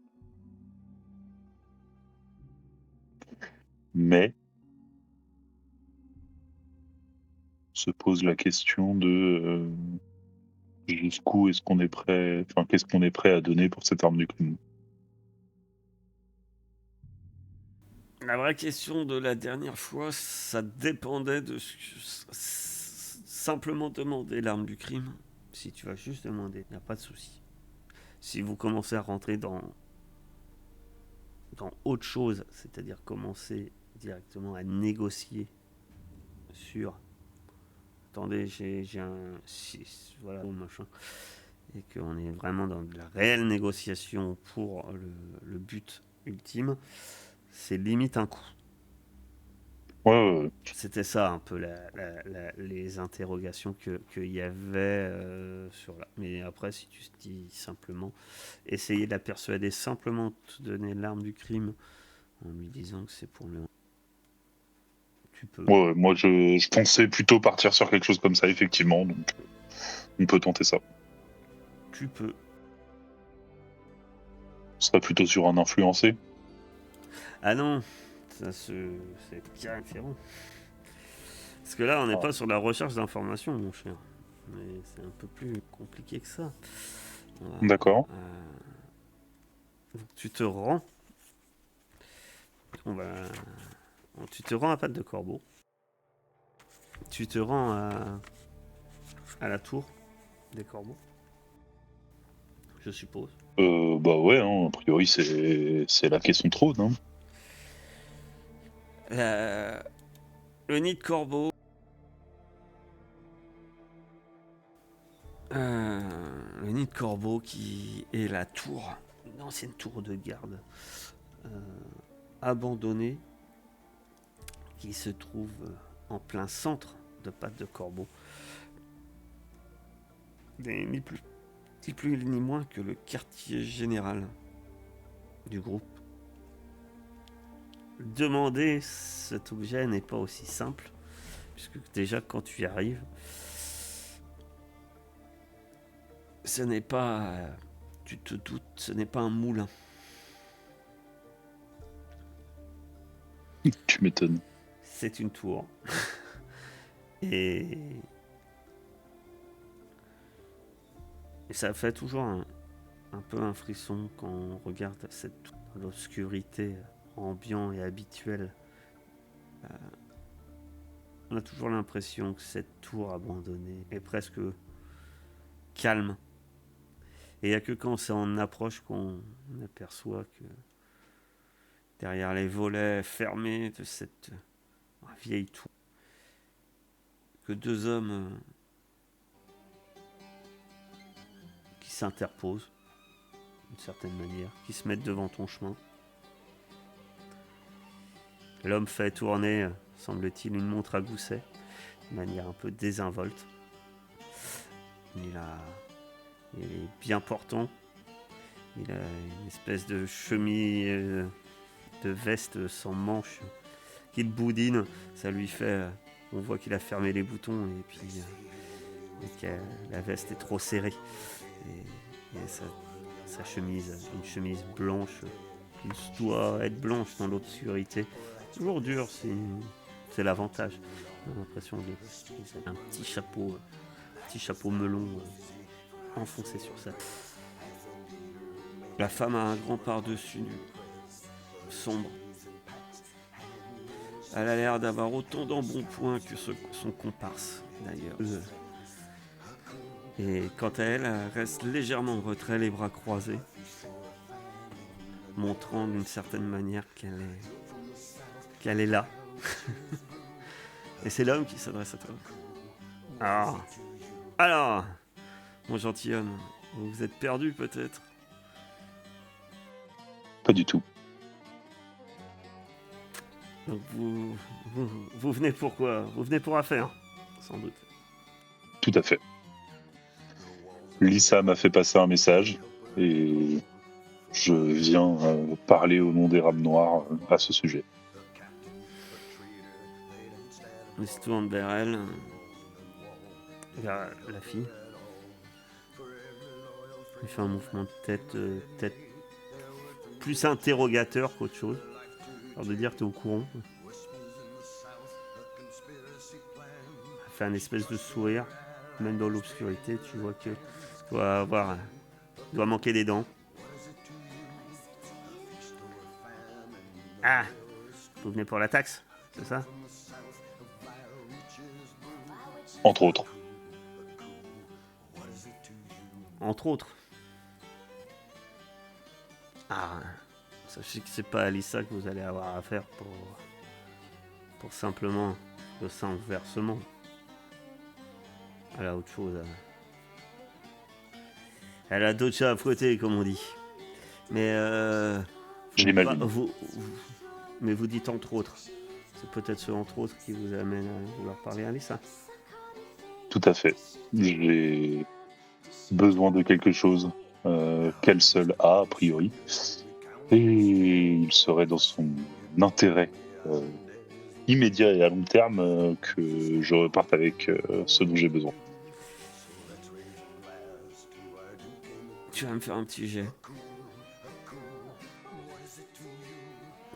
Mais se pose la question de jusqu'où est-ce qu'on est prêt, enfin, qu'est-ce qu'on est prêt à donner pour cette arme du crime. La vraie question de la dernière fois, ça dépendait de simplement demander l'arme du crime. Si tu vas juste demander, il n'y a pas de souci. Si vous commencez à rentrer dans autre chose, c'est-à-dire commencer directement à négocier sur attendez, j'ai un 6, voilà, machin, et qu'on est vraiment dans de la réelle négociation pour le but ultime, c'est limite un coup. Ouais. C'était ça un peu les interrogations qu'il y avait sur là. Mais après, si tu te dis simplement, essayer de la persuader simplement de te donner l'arme du crime en lui disant que c'est pour le... Tu peux. Ouais, moi, je pensais plutôt partir sur quelque chose comme ça, effectivement. Donc, on peut tenter ça. Tu peux. serait plutôt sur un influencé. Ah non, c'est bien différent. Parce que là, on n'est pas sur la recherche d'informations, mon cher. Mais c'est un peu plus compliqué que ça. D'accord. Donc tu te rends. Tu te rends à Patte de Corbeau. Tu te rends à la tour des Corbeaux. Je suppose. Bah ouais, hein, a priori c'est là qu'est son trône. Hein. Le nid de Corbeau. Le nid de Corbeau qui est la tour, une ancienne tour de garde abandonnée qui se trouve en plein centre de Patte de Corbeau. Ni plus ni moins que le quartier général du groupe. Demander cet objet n'est pas aussi simple, puisque déjà quand tu y arrives, ce n'est pas, tu te doutes, ce n'est pas un moulin. Tu m'étonnes. C'est une tour. Et ça fait toujours un peu un frisson quand on regarde cette tour dans l'obscurité ambiante et habituelle. On a toujours l'impression que cette tour abandonnée est presque calme. Et il n'y a que quand on s'en approche qu'on aperçoit que derrière les volets fermés de cette vieille tour, que deux hommes qui s'interposent d'une certaine manière, qui se mettent devant ton chemin. L'homme fait tourner, semble-t-il, une montre à gousset, de manière un peu désinvolte. Il est bien portant. Il a une espèce de chemise, de veste sans manches qu'il boudine. Ça lui fait... on voit qu'il a fermé les boutons et puis que la veste est trop serrée. Et sa chemise, une chemise blanche, qui doit être blanche dans l'obscurité. Toujours dur, c'est l'avantage. On a l'impression qu'il a un petit chapeau melon enfoncé sur ça. La femme a un grand par-dessus sombre. Elle a l'air d'avoir autant d'embonpoint que son comparse, d'ailleurs. Et quant à elle, elle reste légèrement en retrait, les bras croisés, montrant d'une certaine manière qu'elle est là. Et c'est l'homme qui s'adresse à toi. Alors, mon gentilhomme, vous vous êtes perdu peut-être ? Pas du tout. Donc vous venez pour quoi ? Vous venez pour affaire, sans doute. Tout à fait. Lisa m'a fait passer un message et je viens parler au nom des Rames Noires à ce sujet. Il se tourne vers elle, vers la fille. Il fait un mouvement de tête, plus interrogateur qu'autre chose. Alors de dire que tu es au courant. Elle fait un espèce de sourire, même dans l'obscurité, tu vois que doit manquer des dents. Ah, vous venez pour la taxe, c'est ça ? Entre autres. Entre autres. Ah, sachez que c'est pas Alissa que vous allez avoir affaire pour simplement le simple versement. Elle a autre chose. Elle a d'autres chats à fouetter, comme on dit. Mais J'imagine. Mais vous dites entre autres. C'est peut-être ce entre autres qui vous amène à vouloir parler à Alissa. Tout à fait. J'ai besoin de quelque chose qu'elle seule a priori. Et il serait dans son intérêt immédiat et à long terme que je reparte avec ce dont j'ai besoin. Tu vas me faire un petit jet.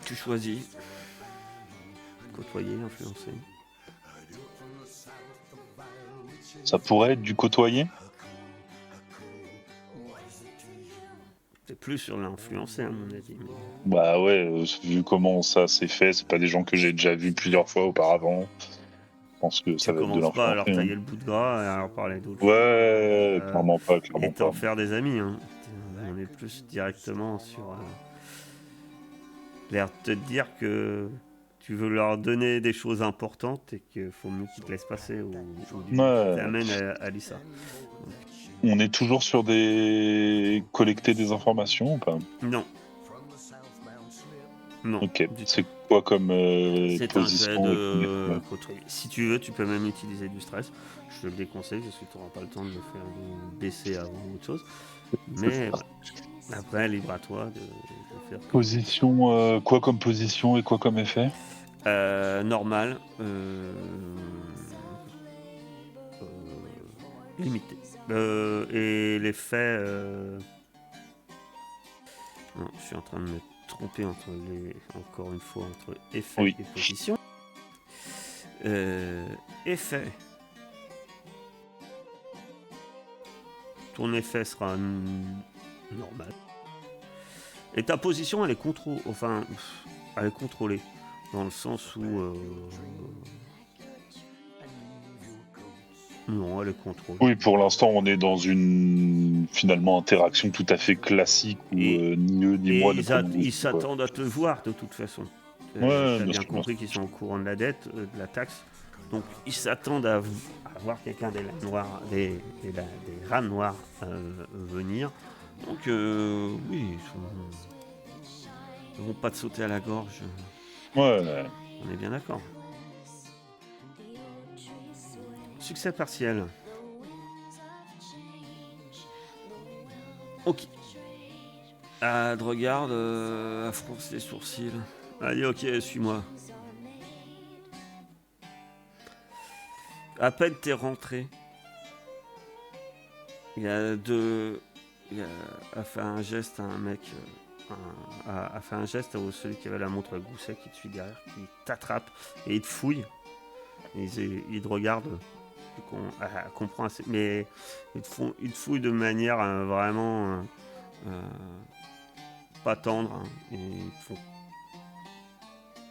Tu choisis. Côtoyer, influencer. Ça pourrait être du côtoyer. C'est plus sur l'influencer, à mon avis. Bah ouais, vu comment ça s'est fait, c'est pas des gens que j'ai déjà vus plusieurs fois auparavant. Je pense que ça Tu va être de commences pas à leur l'influencer. tailler le bout de gras et à leur parler d'autres choses. Ouais, clairement pas, Et clairement t'en pas. faire des amis. Hein. On est plus directement sur l'air de te dire que tu veux leur donner des choses importantes et qu'il faut mieux qu'ils te laissent passer ou Ouais. t'amènes à Lisa. On est toujours sur des collecter des informations ou pas? Non. Non. Ok. C'est quoi comme C'est un jet position de côtoyer. Si tu veux, tu peux même utiliser du stress. Je te le déconseille parce que tu n'auras pas le temps de le faire baisser avant autre chose. Mais après, libre à toi de faire. Position, quoi comme position et quoi comme effet? Normal. Limité. Et l'effet. Non, je suis en train de me tromper encore une fois entre effet et position. Effet. Ton effet sera normal. Et ta position, elle est contrôlée. Dans le sens où... Non, elle est contrôlée. Oui, pour l'instant, on est dans une finalement interaction tout à fait classique où ni eux ni moi ne prenons ils s'attendent à te voir de toute façon. Ouais, t'as bien compris qu'ils sont au courant de la dette, de la taxe. Donc ils s'attendent à voir quelqu'un des rats noirs venir. Donc oui, ils vont pas te sauter à la gorge. Ouais. On est bien d'accord. Succès partiel. Ok. Elle regarde, elle fronce les sourcils. Allez, ok, suis-moi. À peine t'es rentré, elle a fait un geste à un mec, a fait un geste à celui qui avait la montre à gousset qui te suit derrière, qui t'attrape et il te fouille. Il te regarde, elle comprend assez, mais il te fouille de manière vraiment pas tendre. Hein, et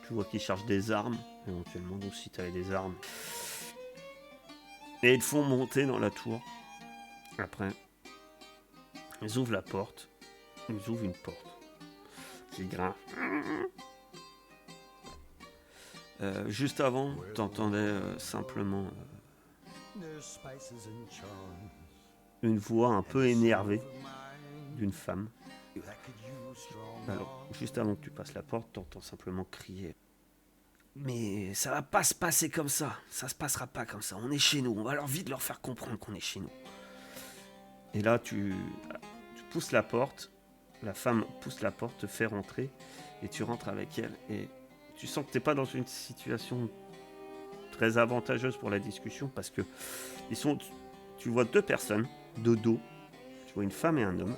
tu vois qu'ils cherchent des armes, éventuellement, donc si tu avais des armes. Et ils te font monter dans la tour. Après, ils ouvrent la porte. Ils ouvrent une porte. Qui grince. Juste avant, t'entendais simplement une voix un peu énervée d'une femme. Alors, juste avant que tu passes la porte, t'entends simplement crier. Mais ça va pas se passer comme ça. Ça se passera pas comme ça. On est chez nous. On va alors vite leur faire comprendre qu'on est chez nous. Et là, tu pousses la porte. La femme pousse la porte, te fait rentrer. Et tu rentres avec elle. Et tu sens que t'es pas dans une situation très avantageuse pour la discussion. Parce que tu vois deux personnes de dos. Tu vois une femme et un homme.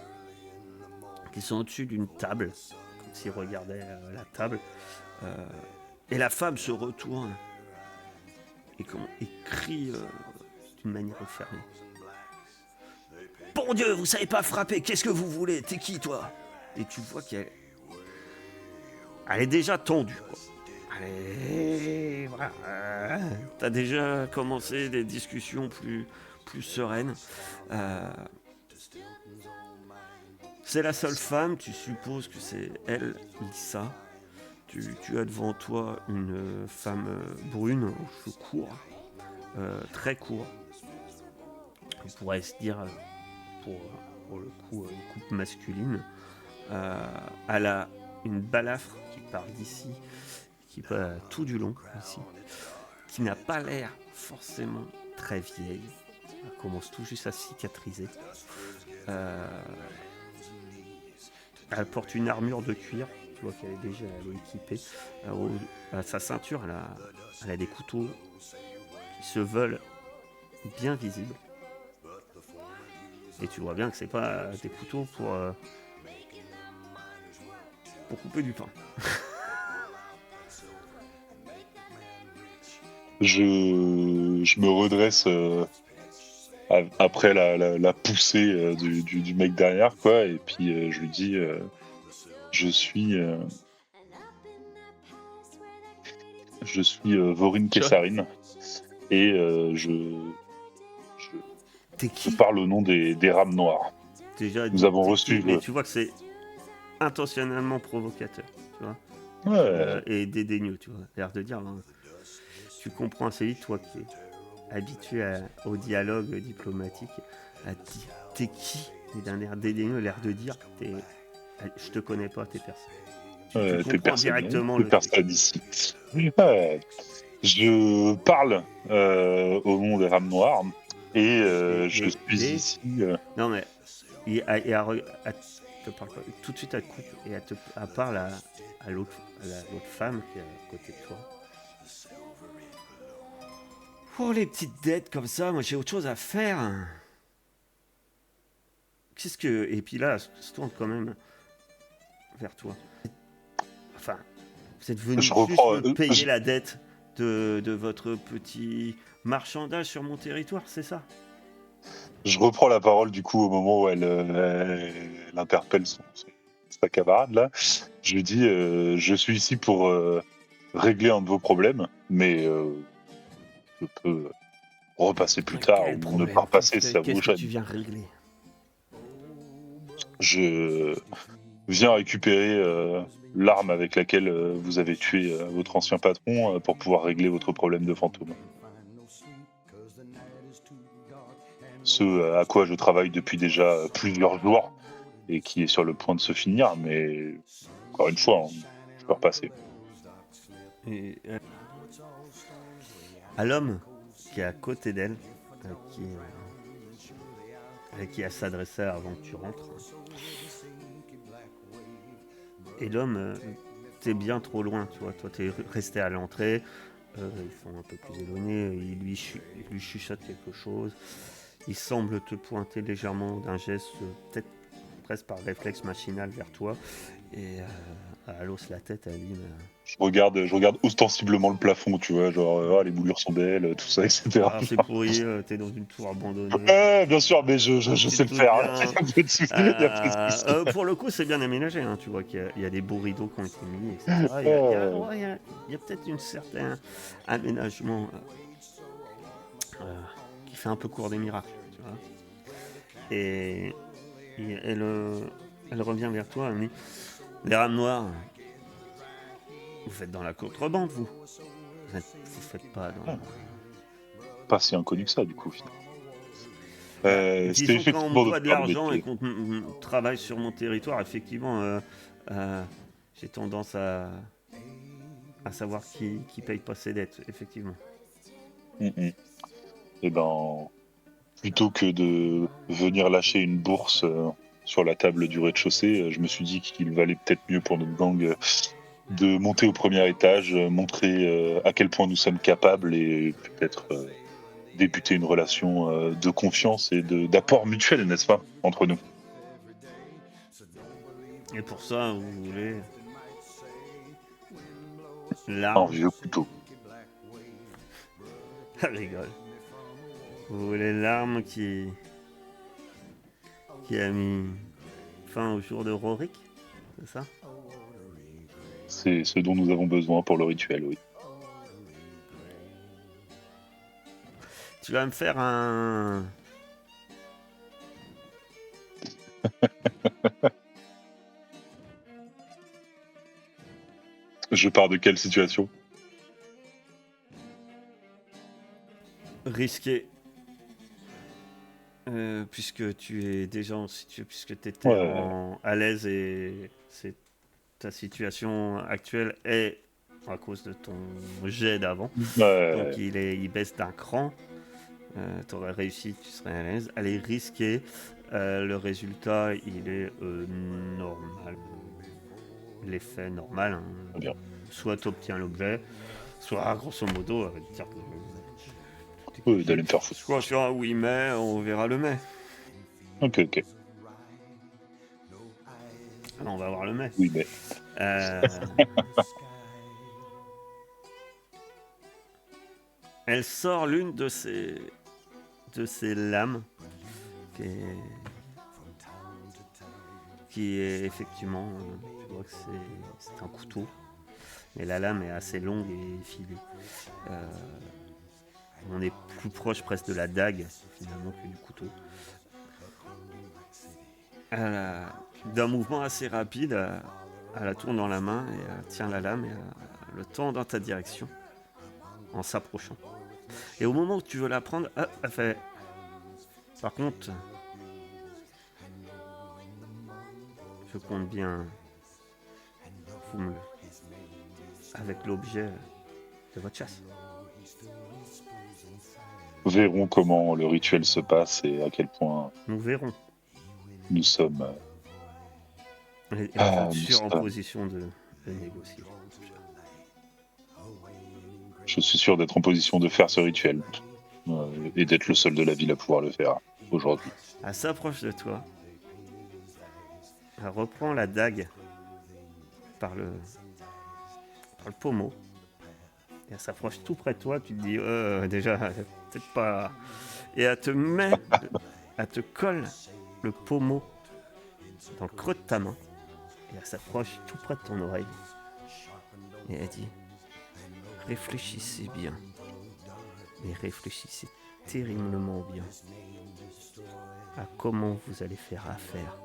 Qui sont au-dessus d'une table. Comme s'ils regardaient la table. Et la femme se retourne et crie d'une manière enfermée. Bon Dieu, vous savez pas frapper, qu'est-ce que vous voulez? T'es qui toi? Et tu vois qu'elle est déjà tendue, quoi. Voilà. T'as déjà commencé des discussions plus sereines. C'est la seule femme, tu supposes que c'est elle, Lisa. Tu as devant toi une femme brune, aux cheveux courts, très courts. On pourrait se dire, pour le coup, une coupe masculine. Elle a une balafre qui part d'ici, qui va tout du long, ici, qui n'a pas l'air forcément très vieille. Elle commence tout juste à cicatriser. Elle porte une armure de cuir. Tu vois qu'elle est déjà équipée. À sa ceinture, elle a des couteaux qui se veulent bien visibles. Et tu vois bien que c'est pas des couteaux pour couper du pain. je me redresse après la poussée du mec derrière, quoi, et puis je lui dis je suis Vorin Kessarin et T'es je qui? parle au nom des rames noires. Déjà, Nous avons t'es reçu qui? Mais tu vois que c'est intentionnellement provocateur, tu vois, ouais, et dédaigneux, tu vois. L'air de dire, hein, tu comprends assez vite, toi qui es habitué au dialogue diplomatique, à te dire, t'es qui? Et d'un air dédaigneux, l'air de dire, je te connais pas, t'es personne. Tu t'es comprends personne, directement t'es le truc. personne ici. Ouais. Je parle au nom des rames noires et je suis ici. Non mais, elle te parle pas, tout de suite elle te coupe et elle parle à l'autre femme qui est à côté de toi. Oh les petites dettes comme ça, moi j'ai autre chose à faire. Qu'est-ce que... Et puis là, elle se tourne quand même vers toi. Enfin, vous êtes venu Je juste reprends, me payer la dette de votre petit marchandage sur mon territoire, c'est ça? je reprends la parole du coup au moment où elle interpelle sa camarade là. Je lui dis je suis ici pour régler un de vos problèmes, mais je peux repasser plus tard Quel ou ne problème? pas repasser si ça vous Qu'est-ce que tu gêne. viens régler? Je viens récupérer l'arme avec laquelle vous avez tué votre ancien patron pour pouvoir régler votre problème de fantôme. Ce à quoi je travaille depuis déjà plusieurs jours et qui est sur le point de se finir, mais encore une fois, hein, je peux repasser. Et, à l'homme qui est à côté d'elle, à qui elle s'adressait avant que tu rentres. Et l'homme, t'es bien trop loin, tu vois. Toi, t'es resté à l'entrée. Ils sont un peu plus éloignés. Il lui chuchote quelque chose. Il semble te pointer légèrement d'un geste, peut-être presque par réflexe machinal vers toi. Et elle hausse la tête, elle dit Je regarde ostensiblement le plafond, tu vois, genre ah, les moulures sont belles, tout ça, etc. ah, c'est pourri, t'es dans une tour abandonnée. Ouais, bien sûr, mais je Tu sais le te doutes faire. bien. Il y a pas de souci. Y a pas de souci. Pour le coup, c'est bien aménagé. Hein. Tu vois qu'il y a des beaux rideaux qui ont été mis, etc. Ouais. Il y a peut-être un certain aménagement qui fait un peu court des miracles. Tu vois. Et elle revient vers toi. Elle dit les rames noires, vous faites dans la contrebande, vous. Vous faites pas dans. Pas si inconnu que ça, du coup, finalement. Bah, C'était disons quand on me effectivement doit notre de cœur de l'argent et métier. qu'on travaille sur mon territoire, effectivement, j'ai tendance à savoir qui paye pas ses dettes, effectivement. Et ben, plutôt que de venir lâcher une bourse sur la table du rez-de-chaussée, je me suis dit qu'il valait peut-être mieux pour notre gang de monter au premier étage, montrer à quel point nous sommes capables et peut-être débuter une relation de confiance et d'apport mutuel, n'est-ce pas, entre nous. Et pour ça, vous voulez Un l'arme. vieux couteau. Elle rigole. Vous voulez l'arme qui a mis fin au jour de Rorik, c'est ça? C'est ce dont nous avons besoin pour le rituel, oui. Tu vas me faire un... Je pars de quelle situation? risqué. Puisque tu es déjà en situation, puisque tu étais Ouais. à l'aise et ta situation actuelle est à cause de ton jet d'avant. Donc Ouais. il baisse d'un cran. Tu aurais réussi, tu serais à l'aise. Elle est risquée. Le résultat, il est normal. L'effet normal. Hein. Bien. Soit tu obtiens l'objet, soit grosso modo, avec dire que Oui, d'aller me faire foutre. soit sur un oui mais, on verra le mais. Ok. Alors, on va voir le mais. Oui, mais. elle sort l'une de ses lames qui est effectivement, tu vois que c'est un couteau, mais la lame est assez longue et effilée. On est plus proche presque de la dague finalement que du couteau. D'un mouvement assez rapide, elle la tourne dans la main et elle tient la lame et elle le tend dans ta direction en s'approchant. Et au moment où tu veux la prendre, elle fait. Par contre, je compte bien vous avec l'objet de votre chasse. Verrons comment le rituel se passe et à quel point Nous verrons. nous sommes. Et vous êtes sûr en position de négocier. Je suis sûr d'être en position de faire ce rituel et d'être le seul de la ville à pouvoir le faire aujourd'hui. Elle s'approche de toi. Elle reprend la dague par le pommeau. Et elle s'approche tout près de toi. Tu te dis, déjà, peut-être pas. Et elle te colle le pommeau dans le creux de ta main. Et elle s'approche tout près de ton oreille. Et elle dit, réfléchissez bien. Mais réfléchissez terriblement bien à comment vous allez faire affaire.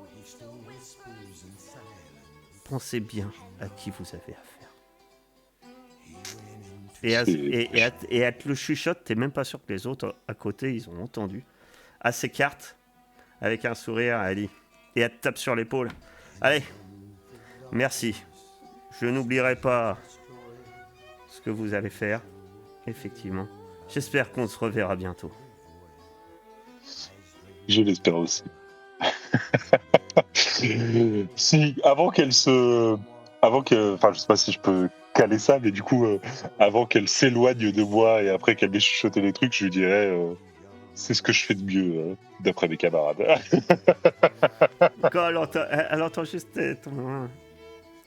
Pensez bien à qui vous avez affaire. Et elle te le chuchote, t'es même pas sûr que les autres à côté ils ont entendu. Elle s'écarte avec un sourire, elle dit, et elle te tape sur l'épaule. Allez, merci. Je n'oublierai pas ce que vous allez faire, effectivement. J'espère qu'on se reverra bientôt. Je l'espère aussi. Si, avant que, enfin, je sais pas si je peux caler ça, mais du coup, avant qu'elle s'éloigne de moi et après qu'elle m'ait chuchoté les trucs, je lui dirais, c'est ce que je fais de mieux, d'après mes camarades. Quand elle entend juste ton nom,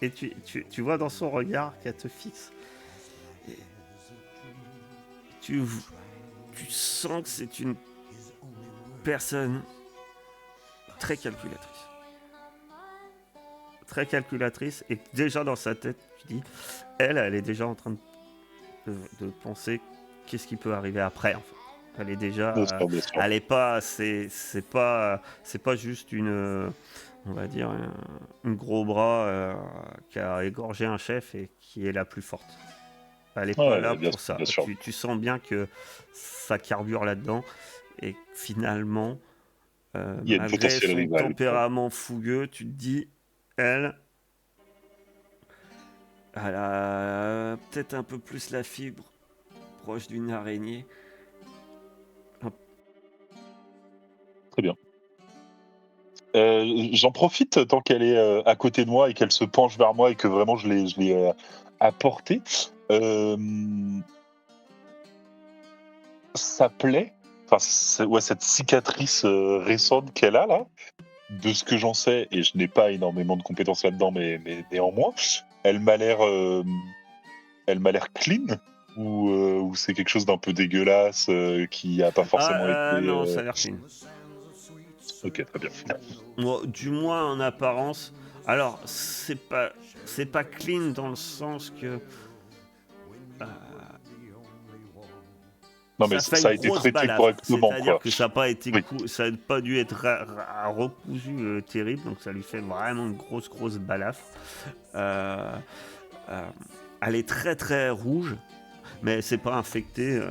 et tu vois dans son regard qu'elle te fixe. Et tu sens que c'est une personne très calculatrice. Très calculatrice, et déjà dans sa tête, tu dis, elle est déjà en train de penser qu'est-ce qui peut arriver après, en fait. Elle est déjà, bien sûr. elle est pas, c'est pas juste une, on va dire, une gros bras qui a égorgé un chef et qui est la plus forte. Elle est pas là pour ça. Tu sens bien que ça carbure là-dedans et finalement, malgré son tempérament fougueux, tu te dis, elle a peut-être un peu plus la fibre proche d'une araignée. Très bien. J'en profite tant qu'elle est à côté de moi et qu'elle se penche vers moi et que vraiment je l'ai apportée. Ça plaît, enfin, cette cicatrice récente qu'elle a là, de ce que j'en sais, et je n'ai pas énormément de compétences là-dedans, mais néanmoins, elle m'a l'air clean, ou c'est quelque chose d'un peu dégueulasse qui a pas forcément été. Non, ça a l'air clean. Ok, très bien. Bon, du moins en apparence. Alors, c'est pas clean dans le sens que. Non, mais ça a été traité correctement. C'est-à-dire que ça n'a pas été ça n'a pas dû être recousu terrible, donc ça lui fait vraiment une grosse balafre. Elle est très très rouge, mais c'est pas infecté.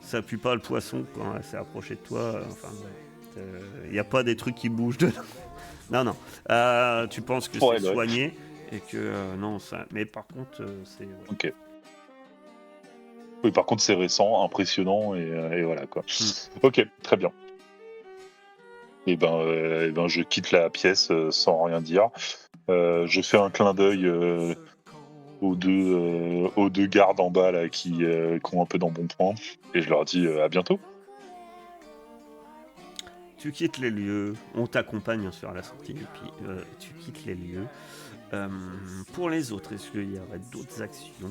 Ça pue pas le poisson quand elle s'est approchée de toi. Il n'y a pas des trucs qui bougent dedans. Non. Tu penses que c'est soigné et que non, ça. Mais par contre, c'est. Ok. Oui, par contre, c'est récent, impressionnant et voilà quoi. Ok, très bien. Et ben, je quitte la pièce sans rien dire. Je fais un clin d'œil aux deux gardes en bas là qui ont un peu d'embonpoint et je leur dis à bientôt. Tu quittes les lieux, on t'accompagne sur la sortie, et puis tu quittes les lieux. Pour les autres, est-ce qu'il y aurait d'autres actions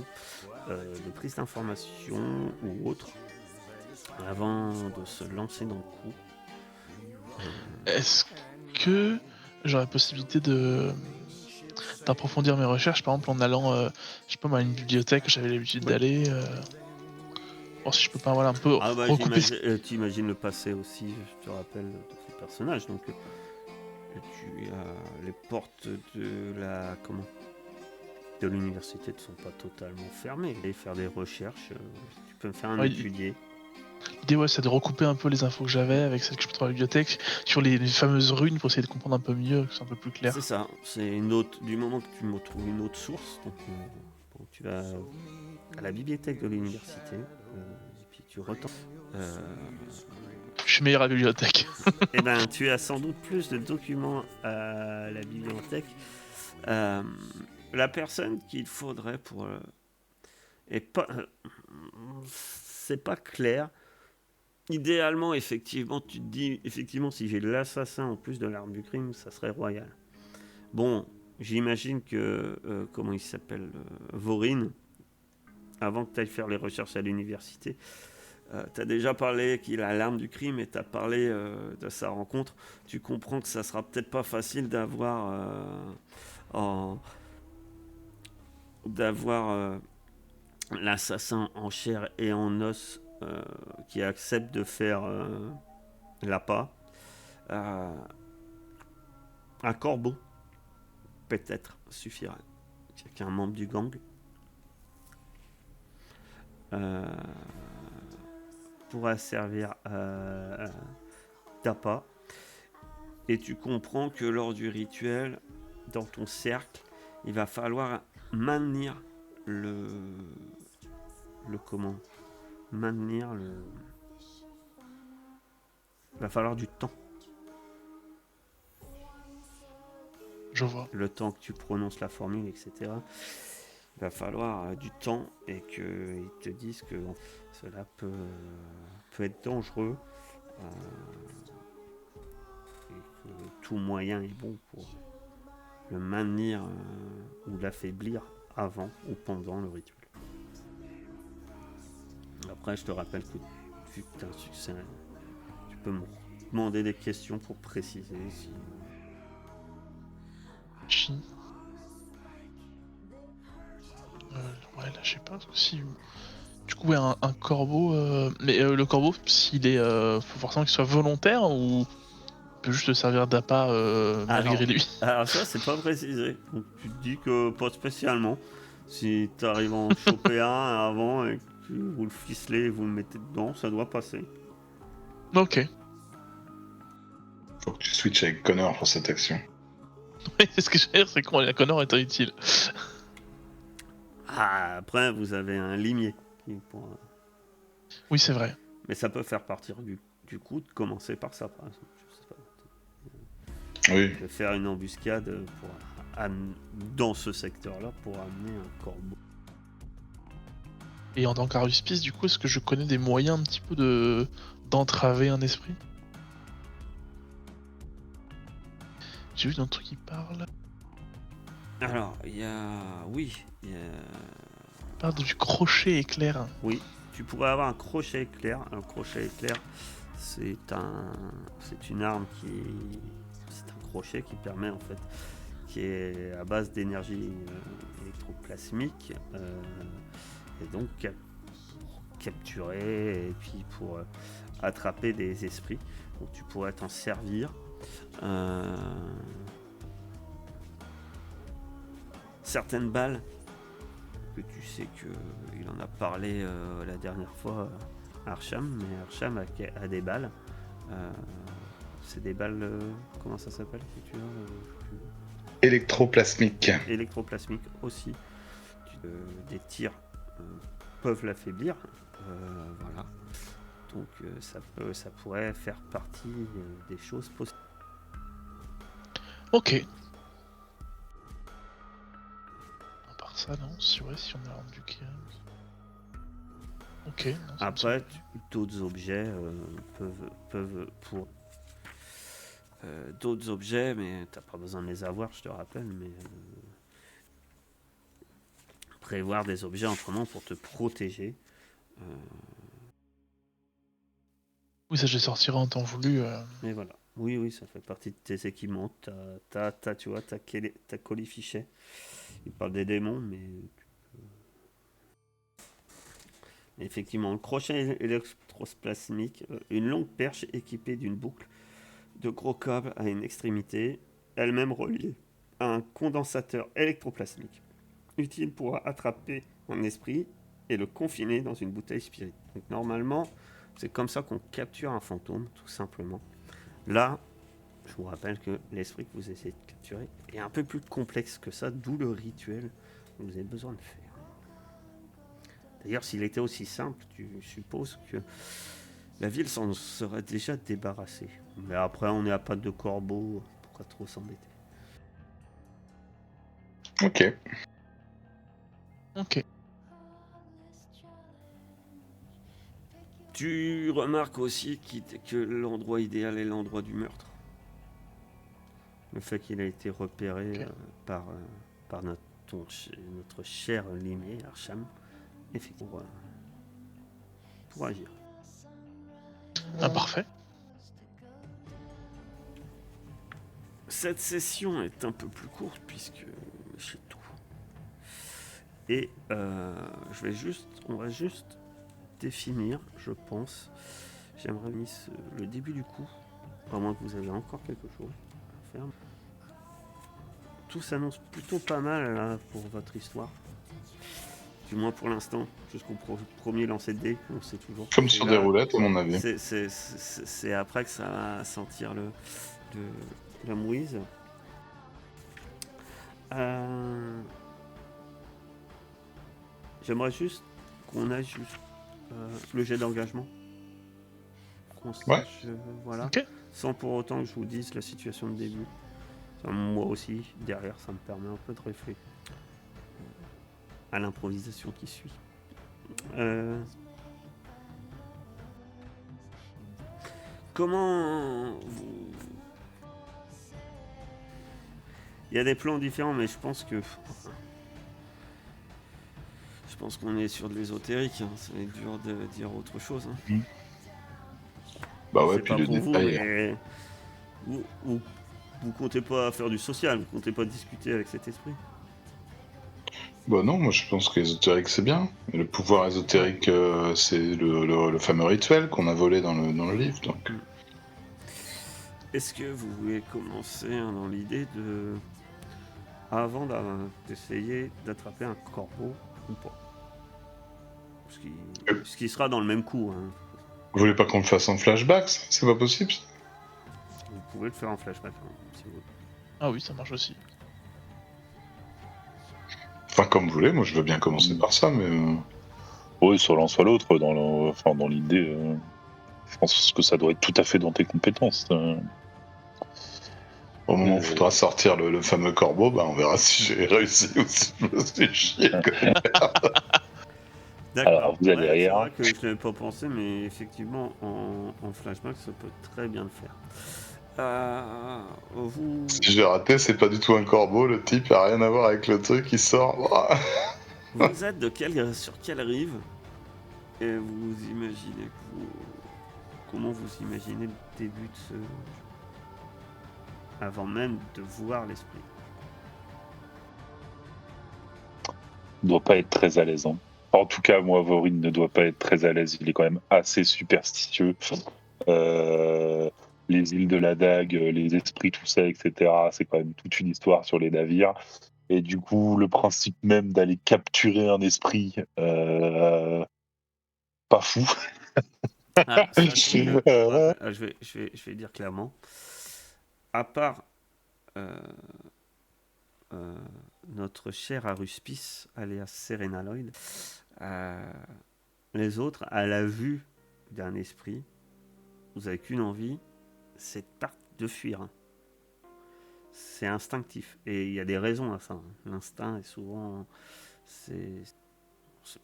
de prise d'information ou autres avant de se lancer dans le coup? Est-ce que j'aurais possibilité d'approfondir mes recherches, par exemple en allant, je sais pas moi, à une bibliothèque où j'avais l'habitude Oui. d'aller, voir si je peux pas, voilà, un peu Ah bah recouper ce t'imagines le passé aussi, je te rappelle, de ton personnage. Donc tu as les portes de l'université ne sont pas totalement fermées. Et faire des recherches, tu peux me faire un ouais, étudier. l'idée, ouais, c'est de recouper un peu les infos que j'avais avec celles que je peux trouver à la bibliothèque sur les fameuses runes pour essayer de comprendre un peu mieux, que c'est un peu plus clair. C'est ça, c'est une autre. Du moment que tu me trouves une autre source, donc tu vas à la bibliothèque de l'université, et puis tu retentes. Je suis meilleur à la bibliothèque. Eh ben, tu as sans doute plus de documents à la bibliothèque. La personne qu'il faudrait pour est pas, c'est pas clair. Idéalement, effectivement, tu te dis, effectivement, si j'ai l'assassin en plus de l'arme du crime, ça serait royal. Bon, j'imagine que, comment il s'appelle, Vorin, avant que tu ailles faire les recherches à l'université, tu as déjà parlé qu'il a l'arme du crime et tu as parlé de sa rencontre. Tu comprends que ça sera peut-être pas facile d'avoir l'assassin en chair et en os qui accepte de faire l'appât. Un corbeau, peut-être, suffirait. Qu'un membre du gang. Pourra servir d'appât. Et tu comprends que lors du rituel, dans ton cercle, il va falloir maintenir le comment maintenir le il va falloir du temps, Je vois. le temps que tu prononces la formule, etc. Il va falloir du temps et qu'ils te disent que cela peut être dangereux et que tout moyen est bon pour le maintenir ou l'affaiblir avant ou pendant le rituel. Après, je te rappelle que vu que tu as un succès, tu peux me demander des questions pour préciser si... Chi. Ouais, là, je sais pas, parce que si... Du coup, ouais, un corbeau... Mais le corbeau, s'il est... faut forcément qu'il soit volontaire ou il peut juste servir d'appât malgré lui? Alors ça, c'est pas précisé. Donc tu te dis que pas spécialement. Si tu arrives à en choper un avant et que vous le ficelez et vous le mettez dedans, ça doit passer. Ok. Faut que tu switches avec Connor pour cette action. Ouais, c'est ce que j'allais dire, c'est con, la Connor est utile. Ah, après, vous avez un limier. Oui, c'est vrai. Mais ça peut faire partir du coup de commencer par ça, par exemple. Je sais pas. Oui. De faire une embuscade dans ce secteur-là pour amener un corbeau. Et en tant qu'aruspice, du coup, est-ce que je connais des moyens un petit peu d'entraver un esprit? J'ai vu dans le truc qui parle. Alors, il y a... Oui, il parle du crochet éclair. Oui, tu pourrais avoir un crochet éclair. Un crochet éclair, c'est une arme c'est un crochet qui permet en fait, qui est à base d'énergie électroplasmique, et donc pour capturer et puis pour attraper des esprits. Donc tu pourrais t'en servir. Certaines balles que tu sais qu'il en a parlé la dernière fois à Arsham, mais Arsham a des balles. C'est des balles, comment ça s'appelle que tu as Électroplasmique. Électroplasmique aussi. Des tirs peuvent l'affaiblir. Voilà. Donc ça pourrait faire partie des choses possibles. Ok. À part ça, non, c'est vrai, si on a l'arme du crime. Ok. Non, après, d'autres objets peuvent pour d'autres objets, mais t'as pas besoin de les avoir, je te rappelle, mais prévoir des objets autrement pour te protéger. Oui, ça, je les sortirai en temps voulu. Mais voilà. Oui, ça fait partie de tes équipements. Tu vois, t'as colifichet. Il parle des démons, mais effectivement, le crochet électroplasmique, une longue perche équipée d'une boucle de gros câbles à une extrémité, elle-même reliée à un condensateur électroplasmique, utile pour attraper un esprit et le confiner dans une bouteille spirit. Donc normalement, c'est comme ça qu'on capture un fantôme, tout simplement. Là, je vous rappelle que l'esprit que vous essayez de capturer est un peu plus complexe que ça, d'où le rituel que vous avez besoin de faire. D'ailleurs, s'il était aussi simple, tu supposes que la ville s'en serait déjà débarrassée. Mais après, on est à pattes de corbeau, pourquoi trop s'embêter? Ok. Ok. Tu remarques aussi que l'endroit idéal est l'endroit du meurtre. Le fait qu'il a été repéré Ok. par notre cher limier, Archam, effectivement, pour agir. Ah, parfait. Cette session est un peu plus courte puisque j'ai tout. Et on va juste définir, je pense. J'aimerais mettre le début du coup, à moins que vous avez encore quelque chose à faire. Tout s'annonce plutôt pas mal là pour votre histoire. Du moins pour l'instant, jusqu'au premier lancer de dés, on sait toujours. Comme sur des roulettes, à mon avis. C'est après que ça va sentir la mouise. J'aimerais juste qu'on ait juste le jet d'engagement. Qu'on sache, voilà. Ok. Sans pour autant que je vous dise la situation de début. Moi aussi, derrière, ça me permet un peu de réfléchir à l'improvisation qui suit. Comment vous... Il y a des plans différents, mais je pense que... Je pense qu'on est sur de l'ésotérique, hein. C'est dur de dire autre chose. Hein. Bah ouais, C'est puis pas le pour vous, détail. mais... Vous comptez pas faire du social, vous comptez pas discuter avec cet esprit. Bah non, moi je pense qu'ésotérique c'est bien. Et le pouvoir ésotérique, c'est le fameux rituel qu'on a volé dans le livre. Donc. Est-ce que vous voulez commencer dans l'idée de... Avant d'essayer d'attraper un corbeau ou pas? Ce qui sera dans le même coup. Hein. Vous voulez pas qu'on le fasse en flashback, ça? C'est pas possible? Vous pouvez le faire en flashback, hein, si vous voulez. Ah oui, ça marche aussi. Enfin, comme vous voulez, moi je veux bien commencer par ça, mais. Oui, soit l'un soit l'autre, dans l'idée, je pense que ça doit être tout à fait dans tes compétences. Au moment où il faudra sortir le fameux corbeau, bah, on verra si j'ai réussi ou si je me suis chié. D'accord. Alors, vous allez C'est rire. vrai que je n'avais pas pensé, mais effectivement, en flashback, ça peut très bien le faire. Vous... Si j'ai raté, c'est pas du tout un corbeau, le type a rien à voir avec le truc, il sort. Vous êtes sur quelle rive? Et vous imaginez comment vous imaginez le début de ce... Avant même de voir l'esprit. Il doit pas être très à l'aise. Hein. En tout cas, moi, Vorin ne doit pas être très à l'aise. Il est quand même assez superstitieux. Les îles de la Dague, les esprits, tout ça, etc. C'est quand même toute une histoire sur les navires. Et du coup, le principe même d'aller capturer un esprit, pas fou. Sachant que, je vais dire clairement, à part notre cher Aruspice, alias Serenaloid, les autres, à la vue d'un esprit, vous n'avez qu'une envie, c'est de fuir. Hein. C'est instinctif. Et il y a des raisons à ça. Hein. L'instinct est souvent...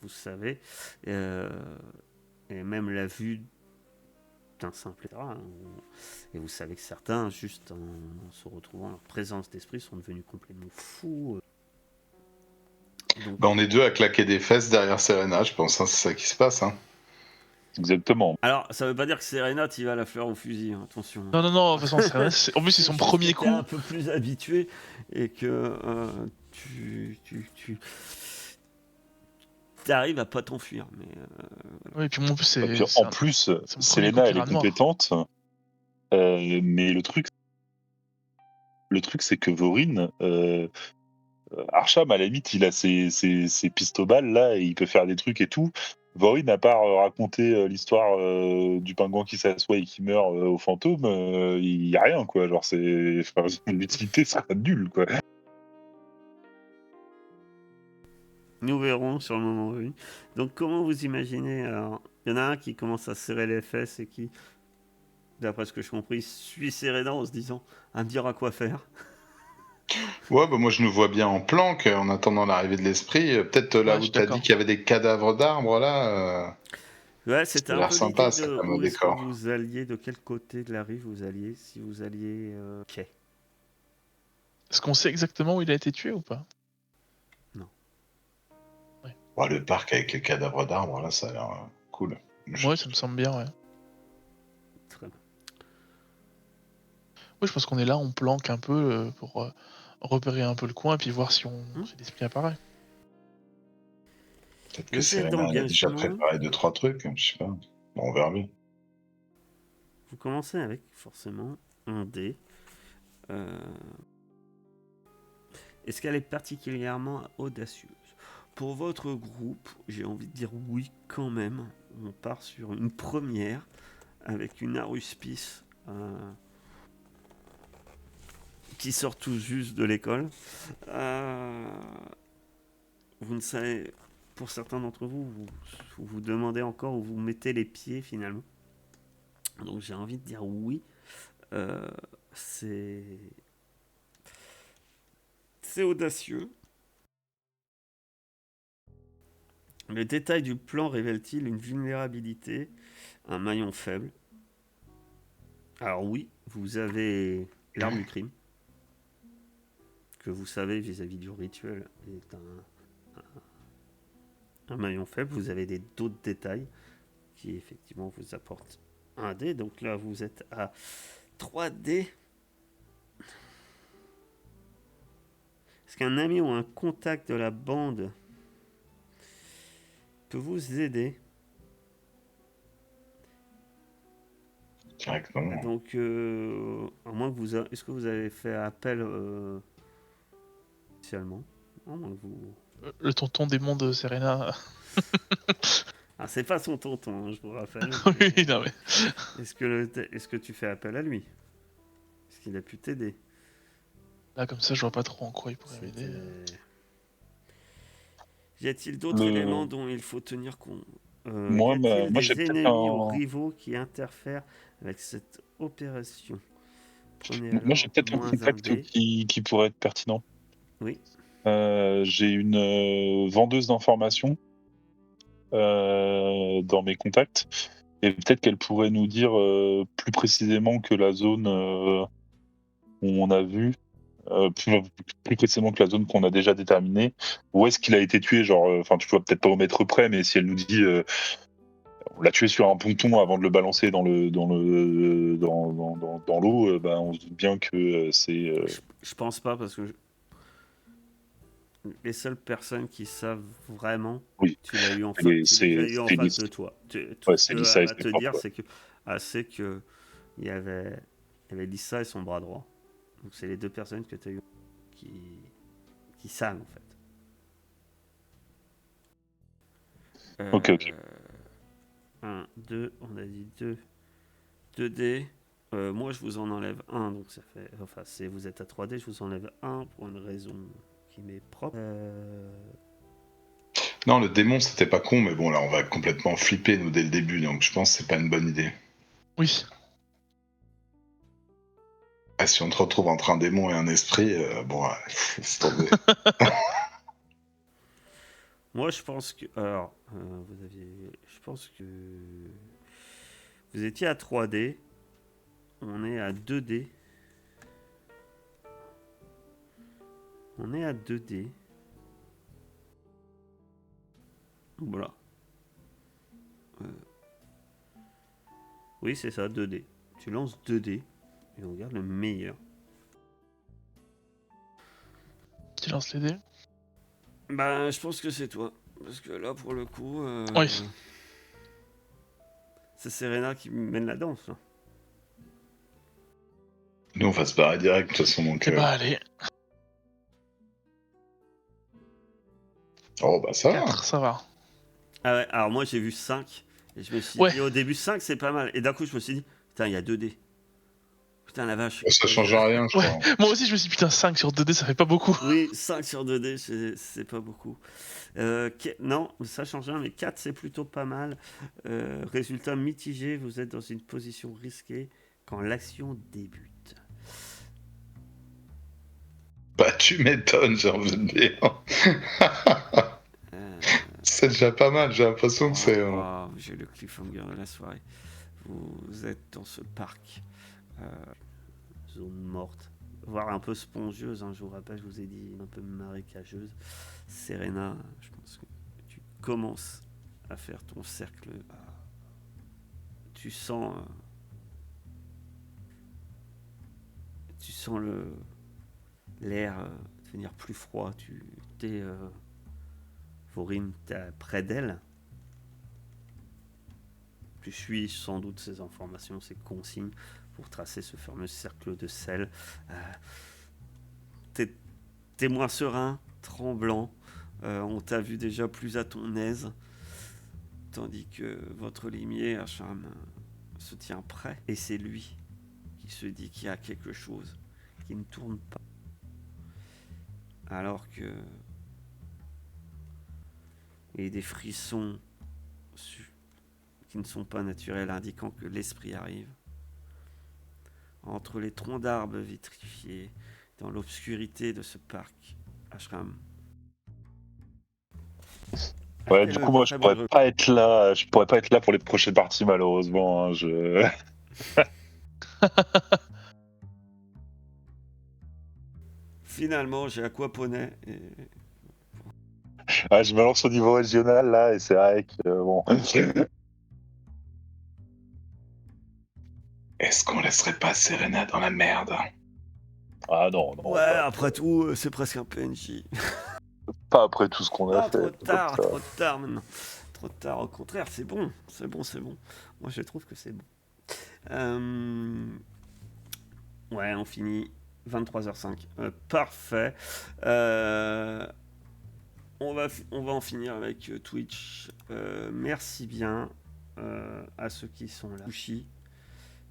vous savez. Et même la vue d'un simple état. Hein, et vous savez que certains, juste en se retrouvant en leur présence d'esprit, sont devenus complètement fous. Donc, Bah, on est deux à claquer des fesses derrière Serena, je pense, hein, c'est ça qui se passe. Hein. Exactement. alors, ça veut pas dire que Serena, tu vas la fleur au fusil, hein, attention. Non, non, non, de toute façon, en plus, c'est son premier T'es coup. un peu plus habitué et que tu arrives à pas t'enfuir. Mais Oui, et puis moi, en plus, Et puis, en plus, c'est mon premier coup Selena, qui elle est rate noir. compétente, mais le truc, c'est que Vorin, Arsham, à la limite, il a ses pistes balles là, et il peut faire des trucs et tout. Vorin, à part raconter l'histoire du pingouin qui s'assoit et qui meurt au fantôme, il y a rien, quoi. Genre, enfin, l'utilité sera nulle, quoi. nous verrons sur le moment venu. Donc, comment vous imaginez alors, il y en a un qui commence à serrer les fesses et qui, d'après ce que je compris, suit Serena en se disant à me dire à quoi faire. Ouais, bah moi je nous vois bien en planque en attendant l'arrivée de l'esprit. Peut-être là Ouais, je où suis t'as dit d'accord. qu'il y avait des cadavres d'arbres là, Ouais, ça c'était a un l'air peu sympa l'idée ça de comme où est-ce que décor. vous alliez, de quel côté de la rive vous alliez, si vous alliez quai. Est-ce qu'on sait exactement où il a été tué ou pas? Non. Ouais. Ouais, le parc avec les cadavres d'arbres là, ça a l'air cool. Ouais, ça me semble bien, ouais. Très bien. Oui, je pense qu'on est là, on planque un peu pour repérer un peu le coin et puis voir si l'esprit apparaît. Peut-être Le que jet Serena elle a déjà d'engagement, préparé 2-3 trucs, je sais pas. Bon, on verra bien. vous commencez avec forcément un dé. Euh, Est-ce qu'elle est particulièrement audacieuse? Pour votre groupe, j'ai envie de dire oui quand même. On part sur une première avec une aruspice qui sort tout juste de l'école. Vous ne savez, pour certains d'entre vous, vous demandez encore où vous mettez les pieds finalement. Donc j'ai envie de dire oui. Euh, c'est audacieux. Le détail du plan révèle-t-il une vulnérabilité, un maillon faible? Alors oui, vous avez l'arme du crime, que vous savez vis-à-vis du rituel est un maillon faible. Vous avez d'autres détails qui effectivement vous apportent un dé. Donc là, vous êtes à 3 dés. Est-ce qu'un ami ou un contact de la bande peut vous aider? Directement. Donc, à moins que vous... Est-ce que vous avez fait appel initialement? À moins que vous... Le tonton démon de Serena. Ah, c'est pas son tonton, hein, je vous rappelle. Oui, non mais. Est-ce que tu fais appel à lui? Est-ce qu'il a pu t'aider? Là, comme ça, je vois pas trop en quoi il pourrait m'aider. Y a-t-il d'autres éléments dont il faut tenir compte? Y Moi, a-t-il j'ai des peut-être ennemis ou un... rivaux qui interfèrent avec cette opération? Prenez Moi, j'ai alors peut-être un moins un contact dé. qui pourrait être pertinent. Oui. J'ai une vendeuse d'informations dans mes contacts. Et peut-être qu'elle pourrait nous dire plus précisément que la zone où on a vu, plus précisément que la zone qu'on a déjà déterminée, où est-ce qu'il a été tué. Genre, enfin, tu vois, peut-être pas au mètre près, mais si elle nous dit on l'a tué sur un ponton avant de le balancer dans l'eau, ben, on se doute bien que c'est. Je pense pas parce que les seules personnes qui savent vraiment, Oui, tu l'as eu en tu les as c'est eu en face Lys. de toi. Tout Ouais, ce c'est qu'elle Lissa et va ses te propres, dire, quoi. c'est que il y avait Lisa et son bras droit. Donc c'est les deux personnes que tu as eu qui savent en fait. Ok, ok. 1, 2, on a dit 2. 2D. Moi je vous en enlève un, donc ça fait. Enfin, vous êtes à 3D, je vous enlève un pour une raison qui m'est propre. Non, le démon c'était pas con, mais bon là on va complètement flipper nous dès le début, donc je pense que c'est pas une bonne idée. Oui. Ah, si on te retrouve entre un démon et un esprit, bon, c'est tombé. Moi je pense que. Alors, vous aviez. Je pense que. Vous étiez à 3D. On est à 2D. On est à 2D. Voilà. Oui, c'est ça, 2 dés. Tu lances 2 dés et on regarde le meilleur. Qui lance les dés? Bah, je pense que c'est toi. Parce que là, pour le coup, Oui. c'est Serena qui mène la danse. Là. Nous, on va se barrer direct, de toute façon. Donc, Eh bah, allez, Oh, bah ça va. 4, ça va. Ah ouais, alors moi j'ai vu 5 et je me suis Ouais. dit au début 5 c'est pas mal. Et d'un coup je me suis dit, putain, il y a 2 dés. Putain, la vache. Ça change rien, je Ouais, crois. moi aussi je me suis dit, putain, 5 sur 2D, ça fait pas beaucoup. Oui, 5 sur 2 dés, c'est pas beaucoup. Non, ça change rien, mais 4 c'est plutôt pas mal. Résultat mitigé, vous êtes dans une position risquée quand l'action débute. Bah, tu m'étonnes, j'ai envie de dire. Euh, C'est déjà pas mal, j'ai l'impression que c'est. wow, j'ai le cliffhanger de la soirée. Vous êtes dans ce parc, zone morte, voire un peu spongieuse, hein, je vous rappelle, je vous ai dit un peu marécageuse. Serena, je pense que tu commences à faire ton cercle. Tu sens l'air devenir plus froid. Vorim, t'es près d'elle. Tu suis sans doute ces informations, ces consignes pour tracer ce fameux cercle de sel. T'es moins serein, tremblant. On t'a vu déjà plus à ton aise. Tandis que votre limier, Hacham, se tient prêt. Et c'est lui qui se dit qu'il y a quelque chose qui ne tourne pas. Alors que... Et des frissons qui ne sont pas naturels, indiquant que l'esprit arrive. Entre les troncs d'arbres vitrifiés, dans l'obscurité de ce parc, Ashram. Ouais, du coup, moi, je pourrais pas être là. Je pourrais pas être là pour les prochaines parties, malheureusement. Hein, Finalement, j'ai aquaponé et... je me lance au niveau régional, là, et c'est vrai que, bon... Est-ce qu'on laisserait pas Serena dans la merde? Ah non, non, Ouais, après tout, c'est presque un PNJ. pas après tout ce qu'on a Ah, fait. trop tard maintenant. Trop tard, au contraire, c'est bon. Moi, je trouve que c'est bon. Ouais, on finit 23h05. Parfait. On va en finir avec Twitch. Merci bien à ceux qui sont là. Sushi,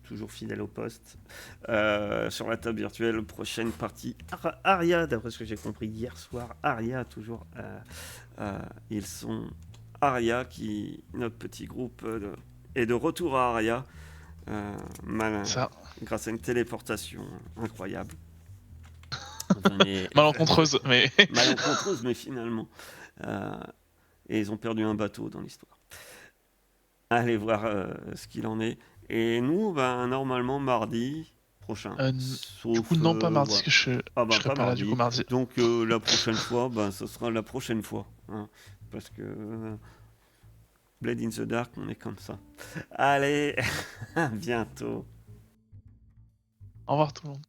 toujours fidèle au poste. Sur la table virtuelle, prochaine partie. Aria, d'après ce que j'ai compris hier soir. Aria, toujours. Ils sont Aria, notre petit groupe, est de retour à Aria. Grâce à une téléportation incroyable. Malencontreuse, mais... Malencontreuse, mais finalement. Et ils ont perdu un bateau dans l'histoire. Allez voir ce qu'il en est. Et nous, normalement, mardi prochain. Du coup, non, pas mardi, parce que je serai pas là, du coup, mardi. Donc, la prochaine fois, ce sera la prochaine fois. Hein, parce que... Blade in the Dark, on est comme ça. Allez, à bientôt. Au revoir tout le monde.